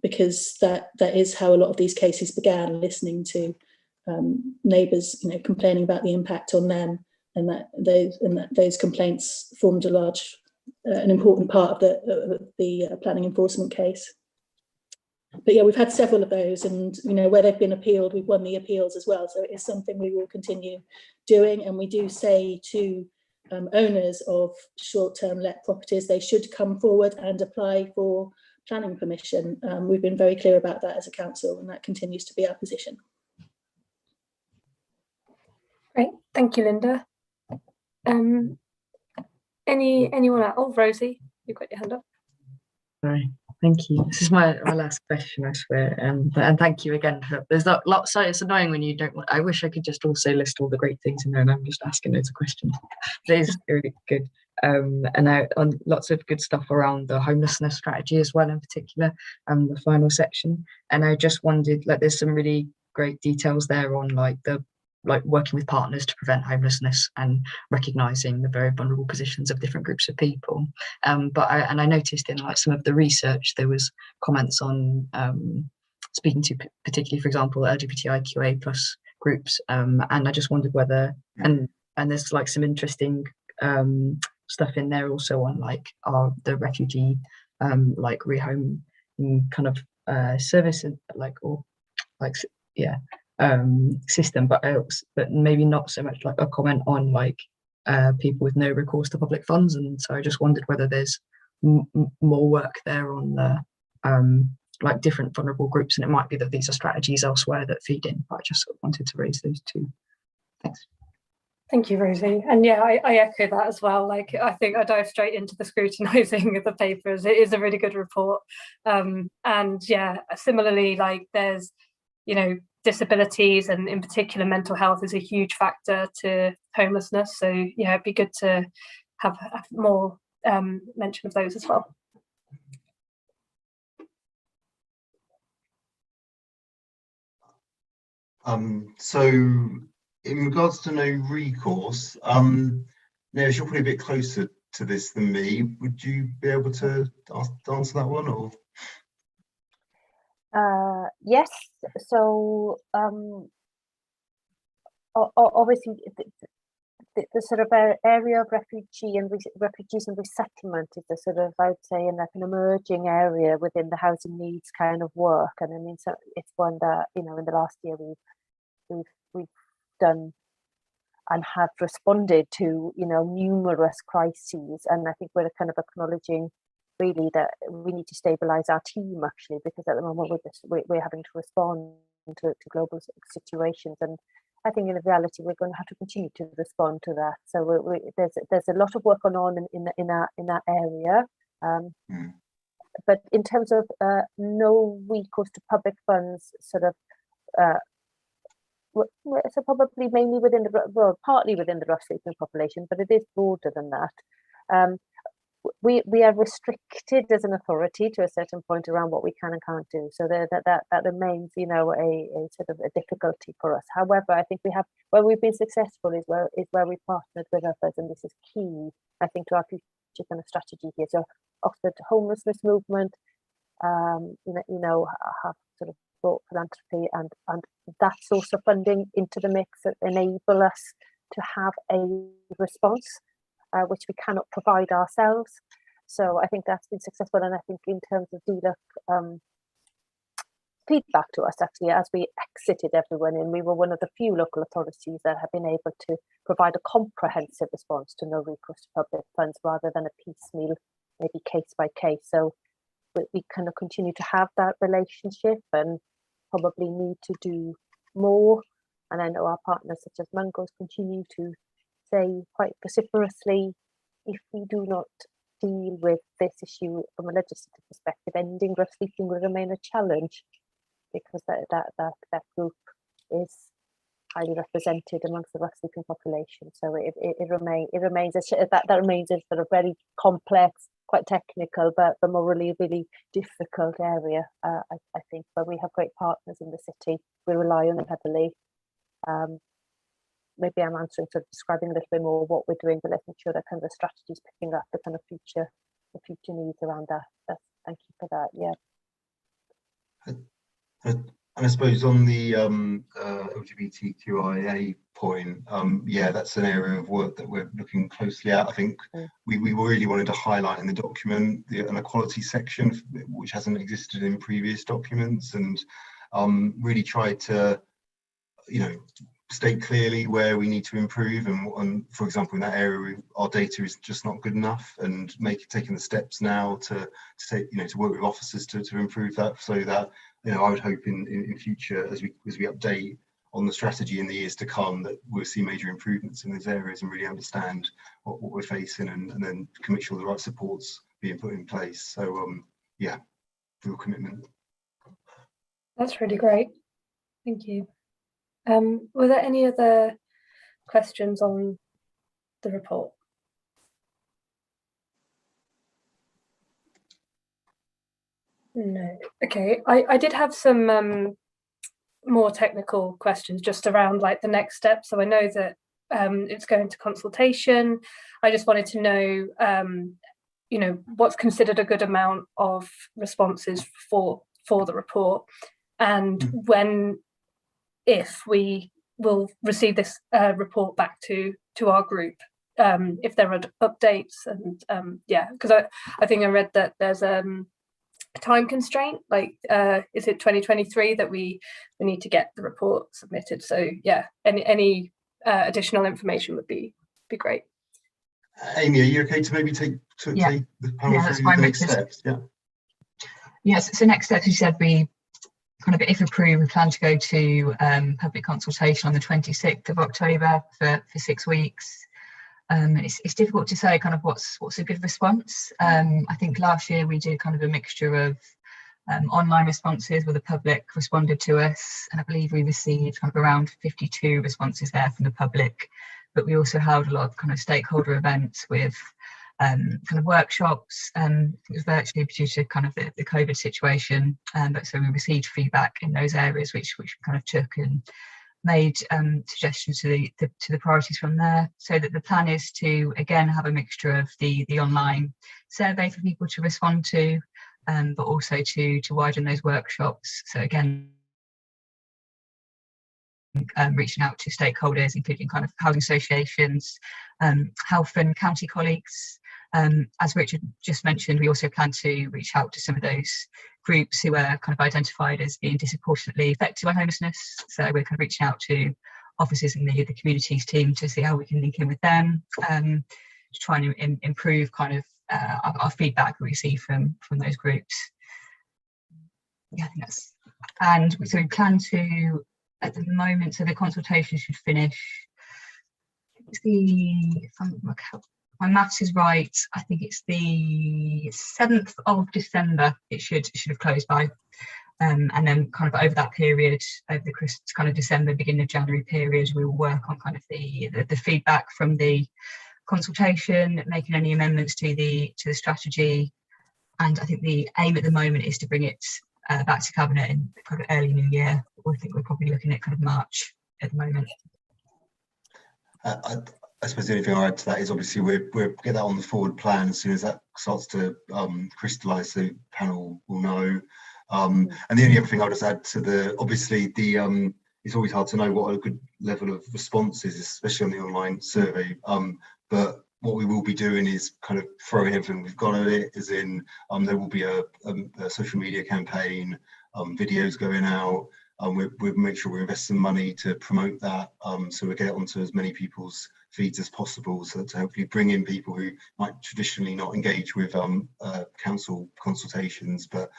because that is how a lot of these cases began, listening to neighbours, you know, complaining about the impact on them, and that those complaints formed a large an important part of the planning enforcement case. But yeah, we've had several of those, and you know, where they've been appealed, we've won the appeals as well. So it is something we will continue doing, and we do say to owners of short-term let properties, they should come forward and apply for planning permission. We've been very clear about that as a council, and that continues to be our position. Great, thank you, Linda. Anyone else? Oh, Rosie, you've got your hand up. Sorry, thank you. This is my last question, I swear. And thank you again. There's not lots. So it's annoying when you don't want. I wish I could just also list all the great things in there, and I'm just asking loads of questions. It is really good. And on lots of good stuff around the homelessness strategy as well, in particular, the final section. And I just wondered, like, there's some really great details there on working with partners to prevent homelessness and recognizing the very vulnerable positions of different groups of people. But I noticed in like some of the research, there was comments on speaking to particularly, for example, LGBTIQA plus groups. And I just wondered whether, and there's like some interesting stuff in there also on like the refugee like rehome kind of service, system, but maybe not so much like a comment on like people with no recourse to public funds. And so I just wondered whether there's more work there on the like different vulnerable groups, and it might be that these are strategies elsewhere that feed in, but I just sort of wanted to raise those two. Thanks. Thank you, Rosie. And yeah, I echo that as well. Like, I think I dive straight into the scrutinising of the papers. It is a really good report. And yeah, similarly, like there's, you know, disabilities and in particular mental health is a huge factor to homelessness. So yeah, it'd be good to have more mention of those as well. So in regards to no recourse, Neris, you're probably a bit closer to this than me. Would you be able to answer that one, or? Yes, so obviously the sort of area of refugees and resettlement is a sort of, I would say, an emerging area within the housing needs kind of work. And I mean, so it's one that, you know, in the last year we've done and have responded to, you know, numerous crises. And I think we're kind of acknowledging really that we need to stabilize our team, actually, because at the moment we're having to respond to global situations, and I think in reality we're going to have to continue to respond to that. So there's a lot of work going on in that area, but in terms of no recourse to public funds, sort of so probably mainly within the, partly within the rough sleeping population, but it is broader than that. We are restricted as an authority to a certain point around what we can and can't do. So that remains, a sort of a difficulty for us. However, I think where we've been successful is where we partnered with others, and this is key, I think, to our future kind of strategy here. So Oxford Homelessness Movement, have sort of brought philanthropy and that source of funding into the mix that enable us to have a response which we cannot provide ourselves. So I think that's been successful, and I think in terms of DLUC feedback to us, actually, as we exited everyone in, we were one of the few local authorities that have been able to provide a comprehensive response to no recourse to public funds rather than a piecemeal, maybe case by case. So we kind of continue to have that relationship and probably need to do more. And I know our partners such as Mungo's continue to say quite vociferously, if we do not deal with this issue from a legislative perspective, ending rough sleeping will remain a challenge, because that group is highly represented amongst the rough sleeping population. So it remains a sort of very complex, quite technical, but morally really difficult area. I think, but we have great partners in the city. We rely on them heavily. Maybe I'm answering, sort of describing a little bit more what we're doing, but let's make sure that kind of the strategy is picking up the kind of future needs around that. Thank you for that. Yeah. And I suppose on the LGBTQIA point, yeah, that's an area of work that we're looking closely at. I think we really wanted to highlight in the document the inequality section, which hasn't existed in previous documents, and really try to, state clearly where we need to improve, and for example, in that area, our data is just not good enough, and taking the steps now to work with officers to improve that, so that I would hope in future, as we update on the strategy in the years to come, that we'll see major improvements in those areas and really understand what we're facing, and then can make sure the right supports being put in place. So yeah, real commitment. That's really great. Thank you. Were there any other questions on the report? No. Okay. I did have some more technical questions just around like the next step. So I know that it's going to consultation. I just wanted to know, what's considered a good amount of responses for the report, and if we will receive this report back to our group, if there are updates, and because I think I read that there's a time constraint, like is it 2023 that we need to get the report submitted? So yeah, any additional information would be great. Amy, are you okay to maybe take the panel through the next steps? Yes, so next steps, as you said, we kind of, if approved, we plan to go to public consultation on the 26th of October for 6 weeks. It's difficult to say kind of what's a good response. I think last year we did kind of a mixture of online responses where the public responded to us, and I believe we received kind of around 52 responses there from the public. But we also held a lot of kind of stakeholder events with kind of workshops. It was virtually due to kind of the COVID situation, but so we received feedback in those areas which we kind of took and made suggestions to the priorities from there. So that the plan is to again have a mixture of the online survey for people to respond to, but also to widen those workshops. So again, reaching out to stakeholders, including kind of housing associations, health and county colleagues. As Richard just mentioned, we also plan to reach out to some of those groups who are kind of identified as being disproportionately affected by homelessness. So we're kind of reaching out to officers in the communities team to see how we can link in with them, to try and improve kind of our feedback we receive from those groups. Yeah, I think that's, and so we plan to, at the moment, so the consultation should finish, it's my maths is right, I think it's the 7th of December it should have closed by. And then kind of over that period, over the Christmas kind of December, beginning of January period, we will work on kind of the feedback from the consultation, making any amendments to the strategy. And I think the aim at the moment is to bring it back to Cabinet in kind of early New Year. I think we're probably looking at kind of March at the moment. I suppose the only thing I'll add to that is obviously we'll get that on the forward plan as soon as that starts to crystallise, so the panel will know. And the only other thing I'll just add to obviously it's always hard to know what a good level of response is, especially on the online survey. But what we will be doing is kind of throwing everything we've got at it, as in there will be a social media campaign, videos going out. We'll make sure we invest some money to promote that, so we get it onto as many people's feeds as possible, so to hopefully bring in people who might traditionally not engage with council consultations. But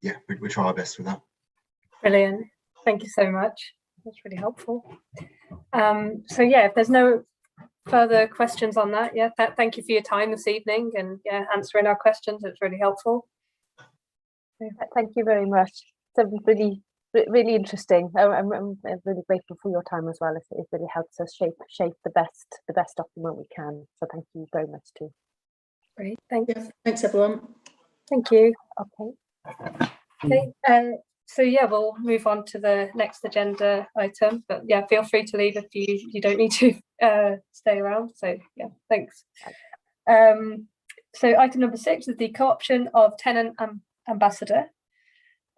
yeah, we try our best with that. Brilliant. Thank you so much. That's really helpful. So yeah, if there's no further questions on that, yeah, thank you for your time this evening and yeah, answering our questions. It's really helpful. Thank you very much. It's really interesting. I'm really grateful for your time as well. It really helps us shape the best document we can. So thank you very much too. Great, thanks. Yeah, thanks everyone. Thank you. Okay. So yeah, we'll move on to the next agenda item. But yeah, feel free to leave if you don't need to stay around. So yeah, thanks. So item number 6 is the co-option of tenant ambassador.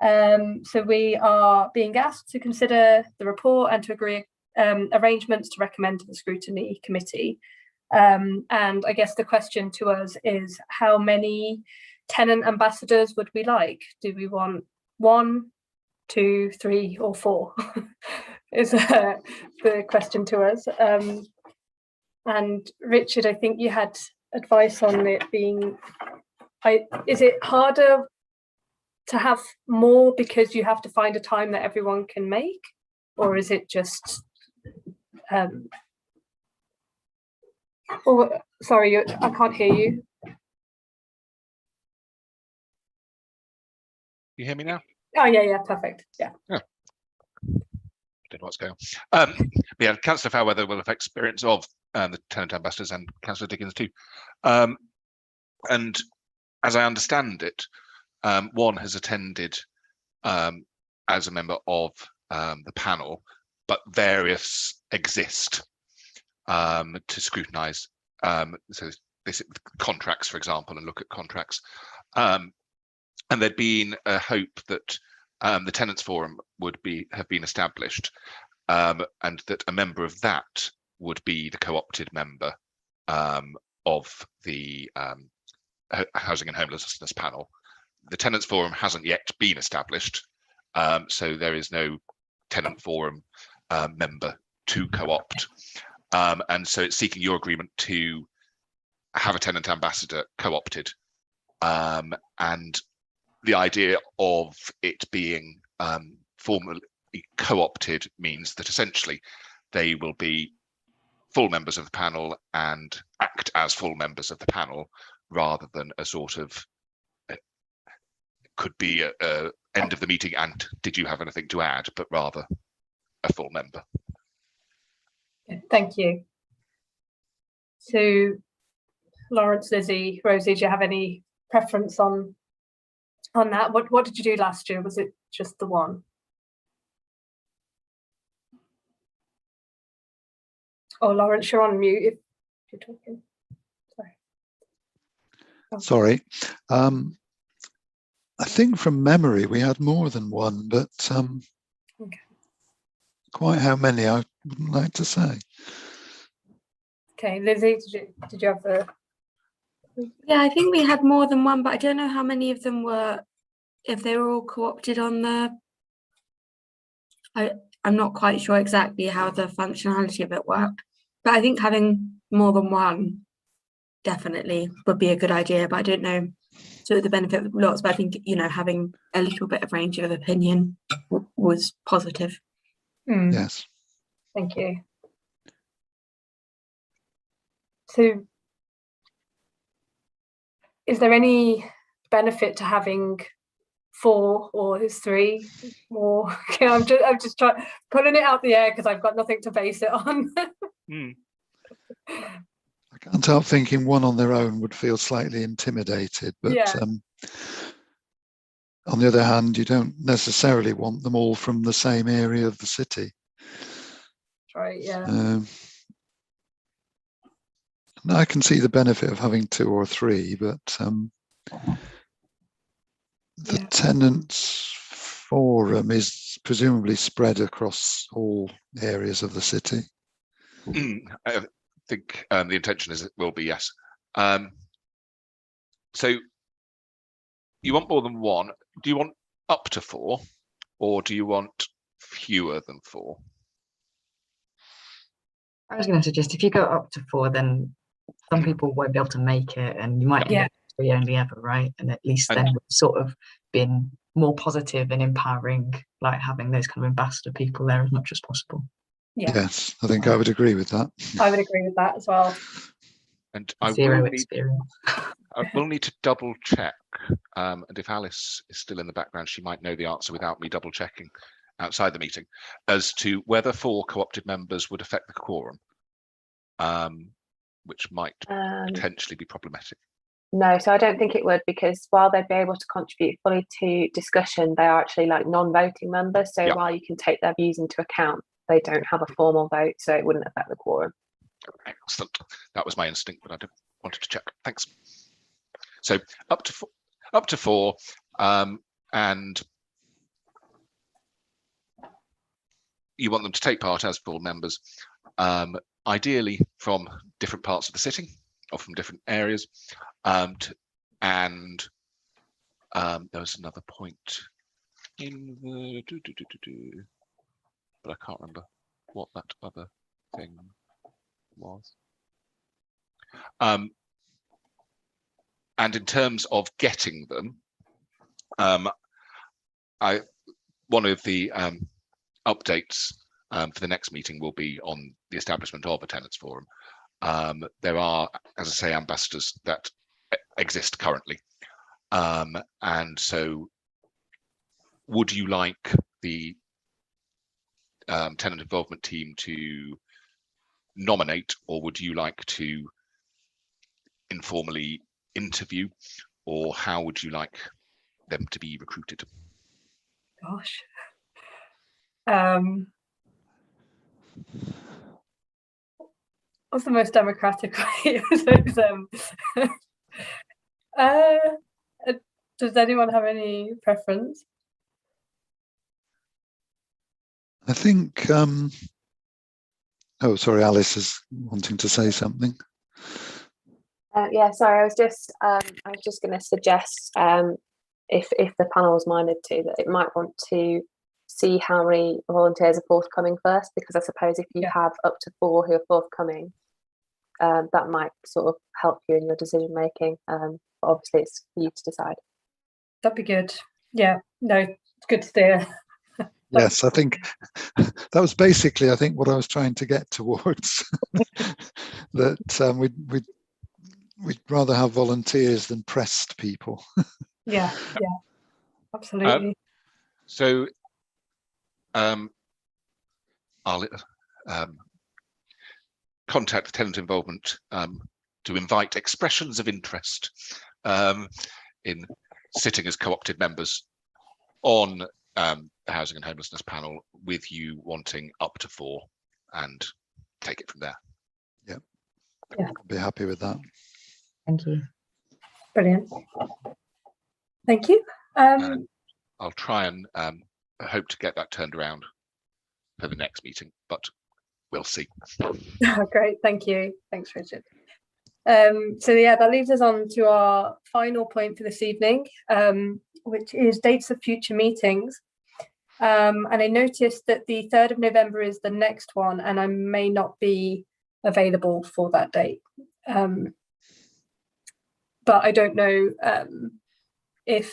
So we are being asked to consider the report and to agree arrangements to recommend to the scrutiny committee. And I guess the question to us is, how many tenant ambassadors would we like? Do we want 1, 2, 3 or 4 is the question to us. And Richard, I think you had advice on it being, is it harder to have more because you have to find a time that everyone can make, or is it just sorry, I can't hear you. You hear me now? Oh yeah, perfect. Yeah. Don't know what's going on. Yeah, Councillor Fairweather will have experience of the tenant ambassadors, and Councillor Dickens too. And as I understand it, one has attended as a member of the panel, but various exist to scrutinise. So this contracts, for example, and look at contracts. And there'd been a hope that the Tenants Forum would have been established, and that a member of that would be the co-opted member of the Housing and Homelessness panel. The Tenants Forum hasn't yet been established, so there is no Tenant Forum member to co-opt, and so it's seeking your agreement to have a tenant ambassador co-opted, and the idea of it being formally co-opted means that essentially they will be full members of the panel and act as full members of the panel, rather than a sort of, could be a end of the meeting and did you have anything to add, but rather a full member. Thank you. So Lawrence, Lizzie, Rosie, do you have any preference on that? What did you do last year? Was it just the one? Oh, Lawrence, you're on mute if you're talking. Sorry. I think from memory we had more than one, but okay. Quite how many I wouldn't like to say. Okay, Lizzie, did you have the? Yeah, I think we had more than one, but I don't know how many of them were, if they were all co-opted on the. I'm not quite sure exactly how the functionality of it worked, but I think having more than one definitely would be a good idea, but I don't know to the benefit of lots, but I think, you know, having a little bit of range of opinion was positive. Yes. Thank you. So is there any benefit to having 4 or is 3 more? I'm just trying putting it out the air because I've got nothing to base it on. I can't help thinking one on their own would feel slightly intimidated, but Yeah. On the other hand, you don't necessarily want them all from the same area of the city. Right, yeah. No, I can see the benefit of having 2 or 3, but the tenants forum is presumably spread across all areas of the city. I think the intention is it will be, yes. So you want more than 1. Do you want up to 4, or do you want fewer than 4? I was going to suggest if you go up to 4, then some people won't be able to make it, and you might end up 3 only ever, right? And at least then we've sort of been more positive and empowering, like having those kind of ambassador people there as much as possible. Yeah. Yes, I think I would agree with that. I would agree with that as well. And I will need to double check, and if Alice is still in the background, she might know the answer without me double checking outside the meeting, as to whether 4 co-opted members would affect the quorum, which might potentially be problematic. No, so I don't think it would, because while they'd be able to contribute fully to discussion, they are actually like non-voting members. So while you can take their views into account, they don't have a formal vote, so it wouldn't affect the quorum. Excellent. That was my instinct, but I wanted to check. Thanks. So up to 4, and you want them to take part as full members, ideally from different parts of the city or from different areas. And there was another point in the but I can't remember what that other thing was. And in terms of getting them, one of the updates for the next meeting will be on the establishment of a tenants forum. There are, as I say, ambassadors that exist currently, and so would you like the tenant involvement team to nominate, or would you like to informally interview, or how would you like them to be recruited? Gosh. What's the most democratic way of those? Does anyone have any preference? I think oh, sorry, Alice is wanting to say something. Yeah, sorry, I was just going to suggest, if the panel is minded to, that it might want to see how many volunteers are forthcoming first, because I suppose if you have up to 4 who are forthcoming, that might sort of help you in your decision making. But obviously it's for you to decide. That'd be good. Yeah, no, it's good to steer. Yes, I think that was basically, I think, what I was trying to get towards. That we'd rather have volunteers than pressed people. Yeah, absolutely. So I'll contact the tenant involvement to invite expressions of interest in sitting as co-opted members on the Housing and Homelessness panel, with you wanting up to 4, and take it from there. Yeah, I'll be happy with that. Thank you. Brilliant. Thank you. I'll try and hope to get that turned around for the next meeting, but we'll see. Great, thank you. Thanks, Richard. So yeah, that leaves us on to our final point for this evening, which is dates of future meetings. And I noticed that the 3rd of November is the next one, and I may not be available for that date. But I don't know if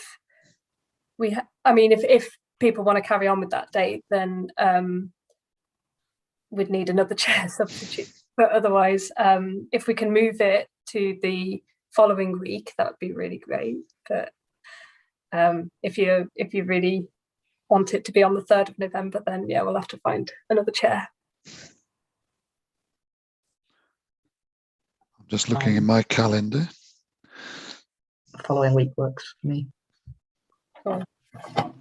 we, if people want to carry on with that date, then we'd need another chair substitute. But otherwise, if we can move it to the following week, that would be really great. But if you really want it to be on the 3rd of November, then yeah, we'll have to find another chair. I'm just looking in my calendar. Following week works for me. Cool.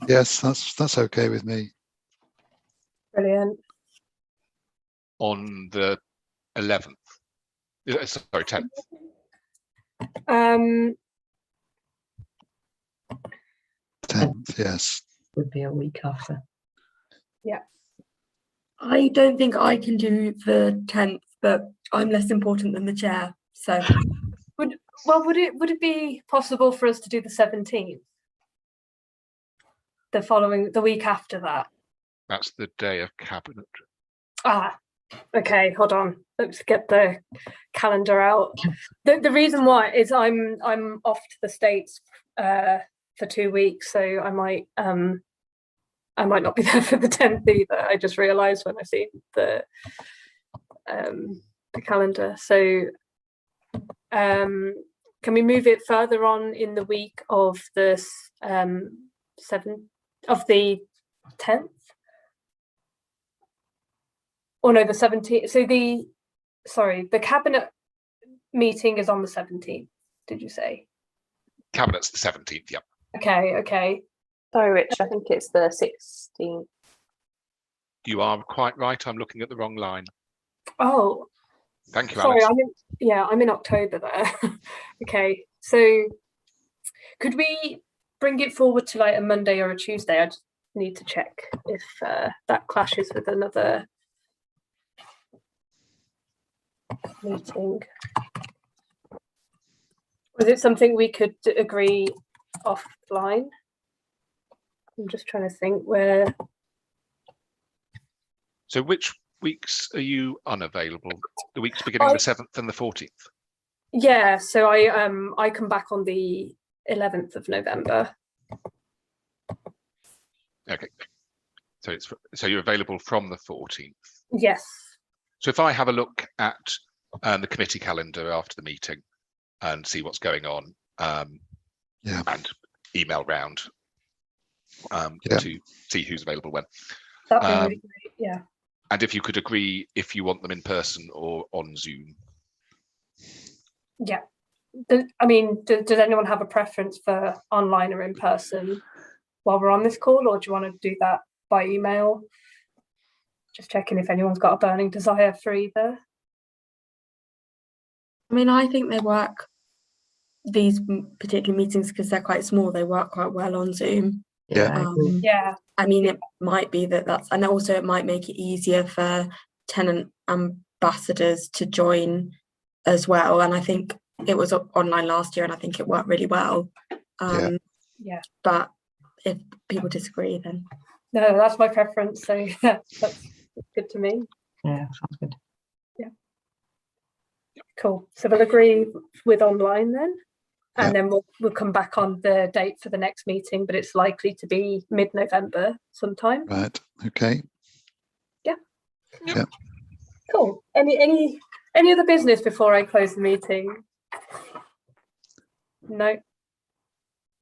Yes, that's okay with me. Brilliant. On the 11th, sorry, 10th. 10th, yes. Would be a week after. Yeah. I don't think I can do the 10th, but I'm less important than the chair. So would it be possible for us to do the 17th? The week after that? That's the day of cabinet. Okay, hold on. Let's get the calendar out. The reason why is I'm off to the States for 2 weeks, so I might not be there for the 10th either. I just realised when I see the calendar. So can we move it further on in the week of the 10th? Or no, the 17th. So the cabinet meeting is on the 17th, did you say? Cabinet's the 17th, yeah. Okay. Sorry, Rich, I think it's the 16th. You are quite right. I'm looking at the wrong line. Oh. Thank you, sorry, Alex. I'm in October there. Okay, so could we bring it forward to like a Monday or a Tuesday? I just need to check if that clashes with another meeting. Was it something we could agree offline? I'm just trying to think where. So which weeks are you unavailable? The weeks beginning the 7th and the 14th? Yeah, so I come back on the 11th of November. Okay. So you're available from the 14th? Yes. So if I have a look at the committee calendar after the meeting and see what's going on, and email round to see who's available when. That'd be really great, yeah. And if you could agree if you want them in person or on Zoom. Yeah. I mean, does anyone have a preference for online or in person while we're on this call, or do you want to do that by email? Just checking if anyone's got a burning desire for either. I mean, I think they work, these particular meetings, because they're quite small, they work quite well on Zoom. Yeah. I mean, it might be that's, and also it might make it easier for tenant ambassadors to join as well. And I think it was online last year and I think it worked really well. But if people disagree, then. No, that's my preference. So that's good to me. Yeah, sounds good. Yeah. Cool. So we'll agree with online then. And then we'll come back on the date for the next meeting, but it's likely to be mid-November sometime. Right. Okay. Yeah. Yeah. Cool. Any other business before I close the meeting? No.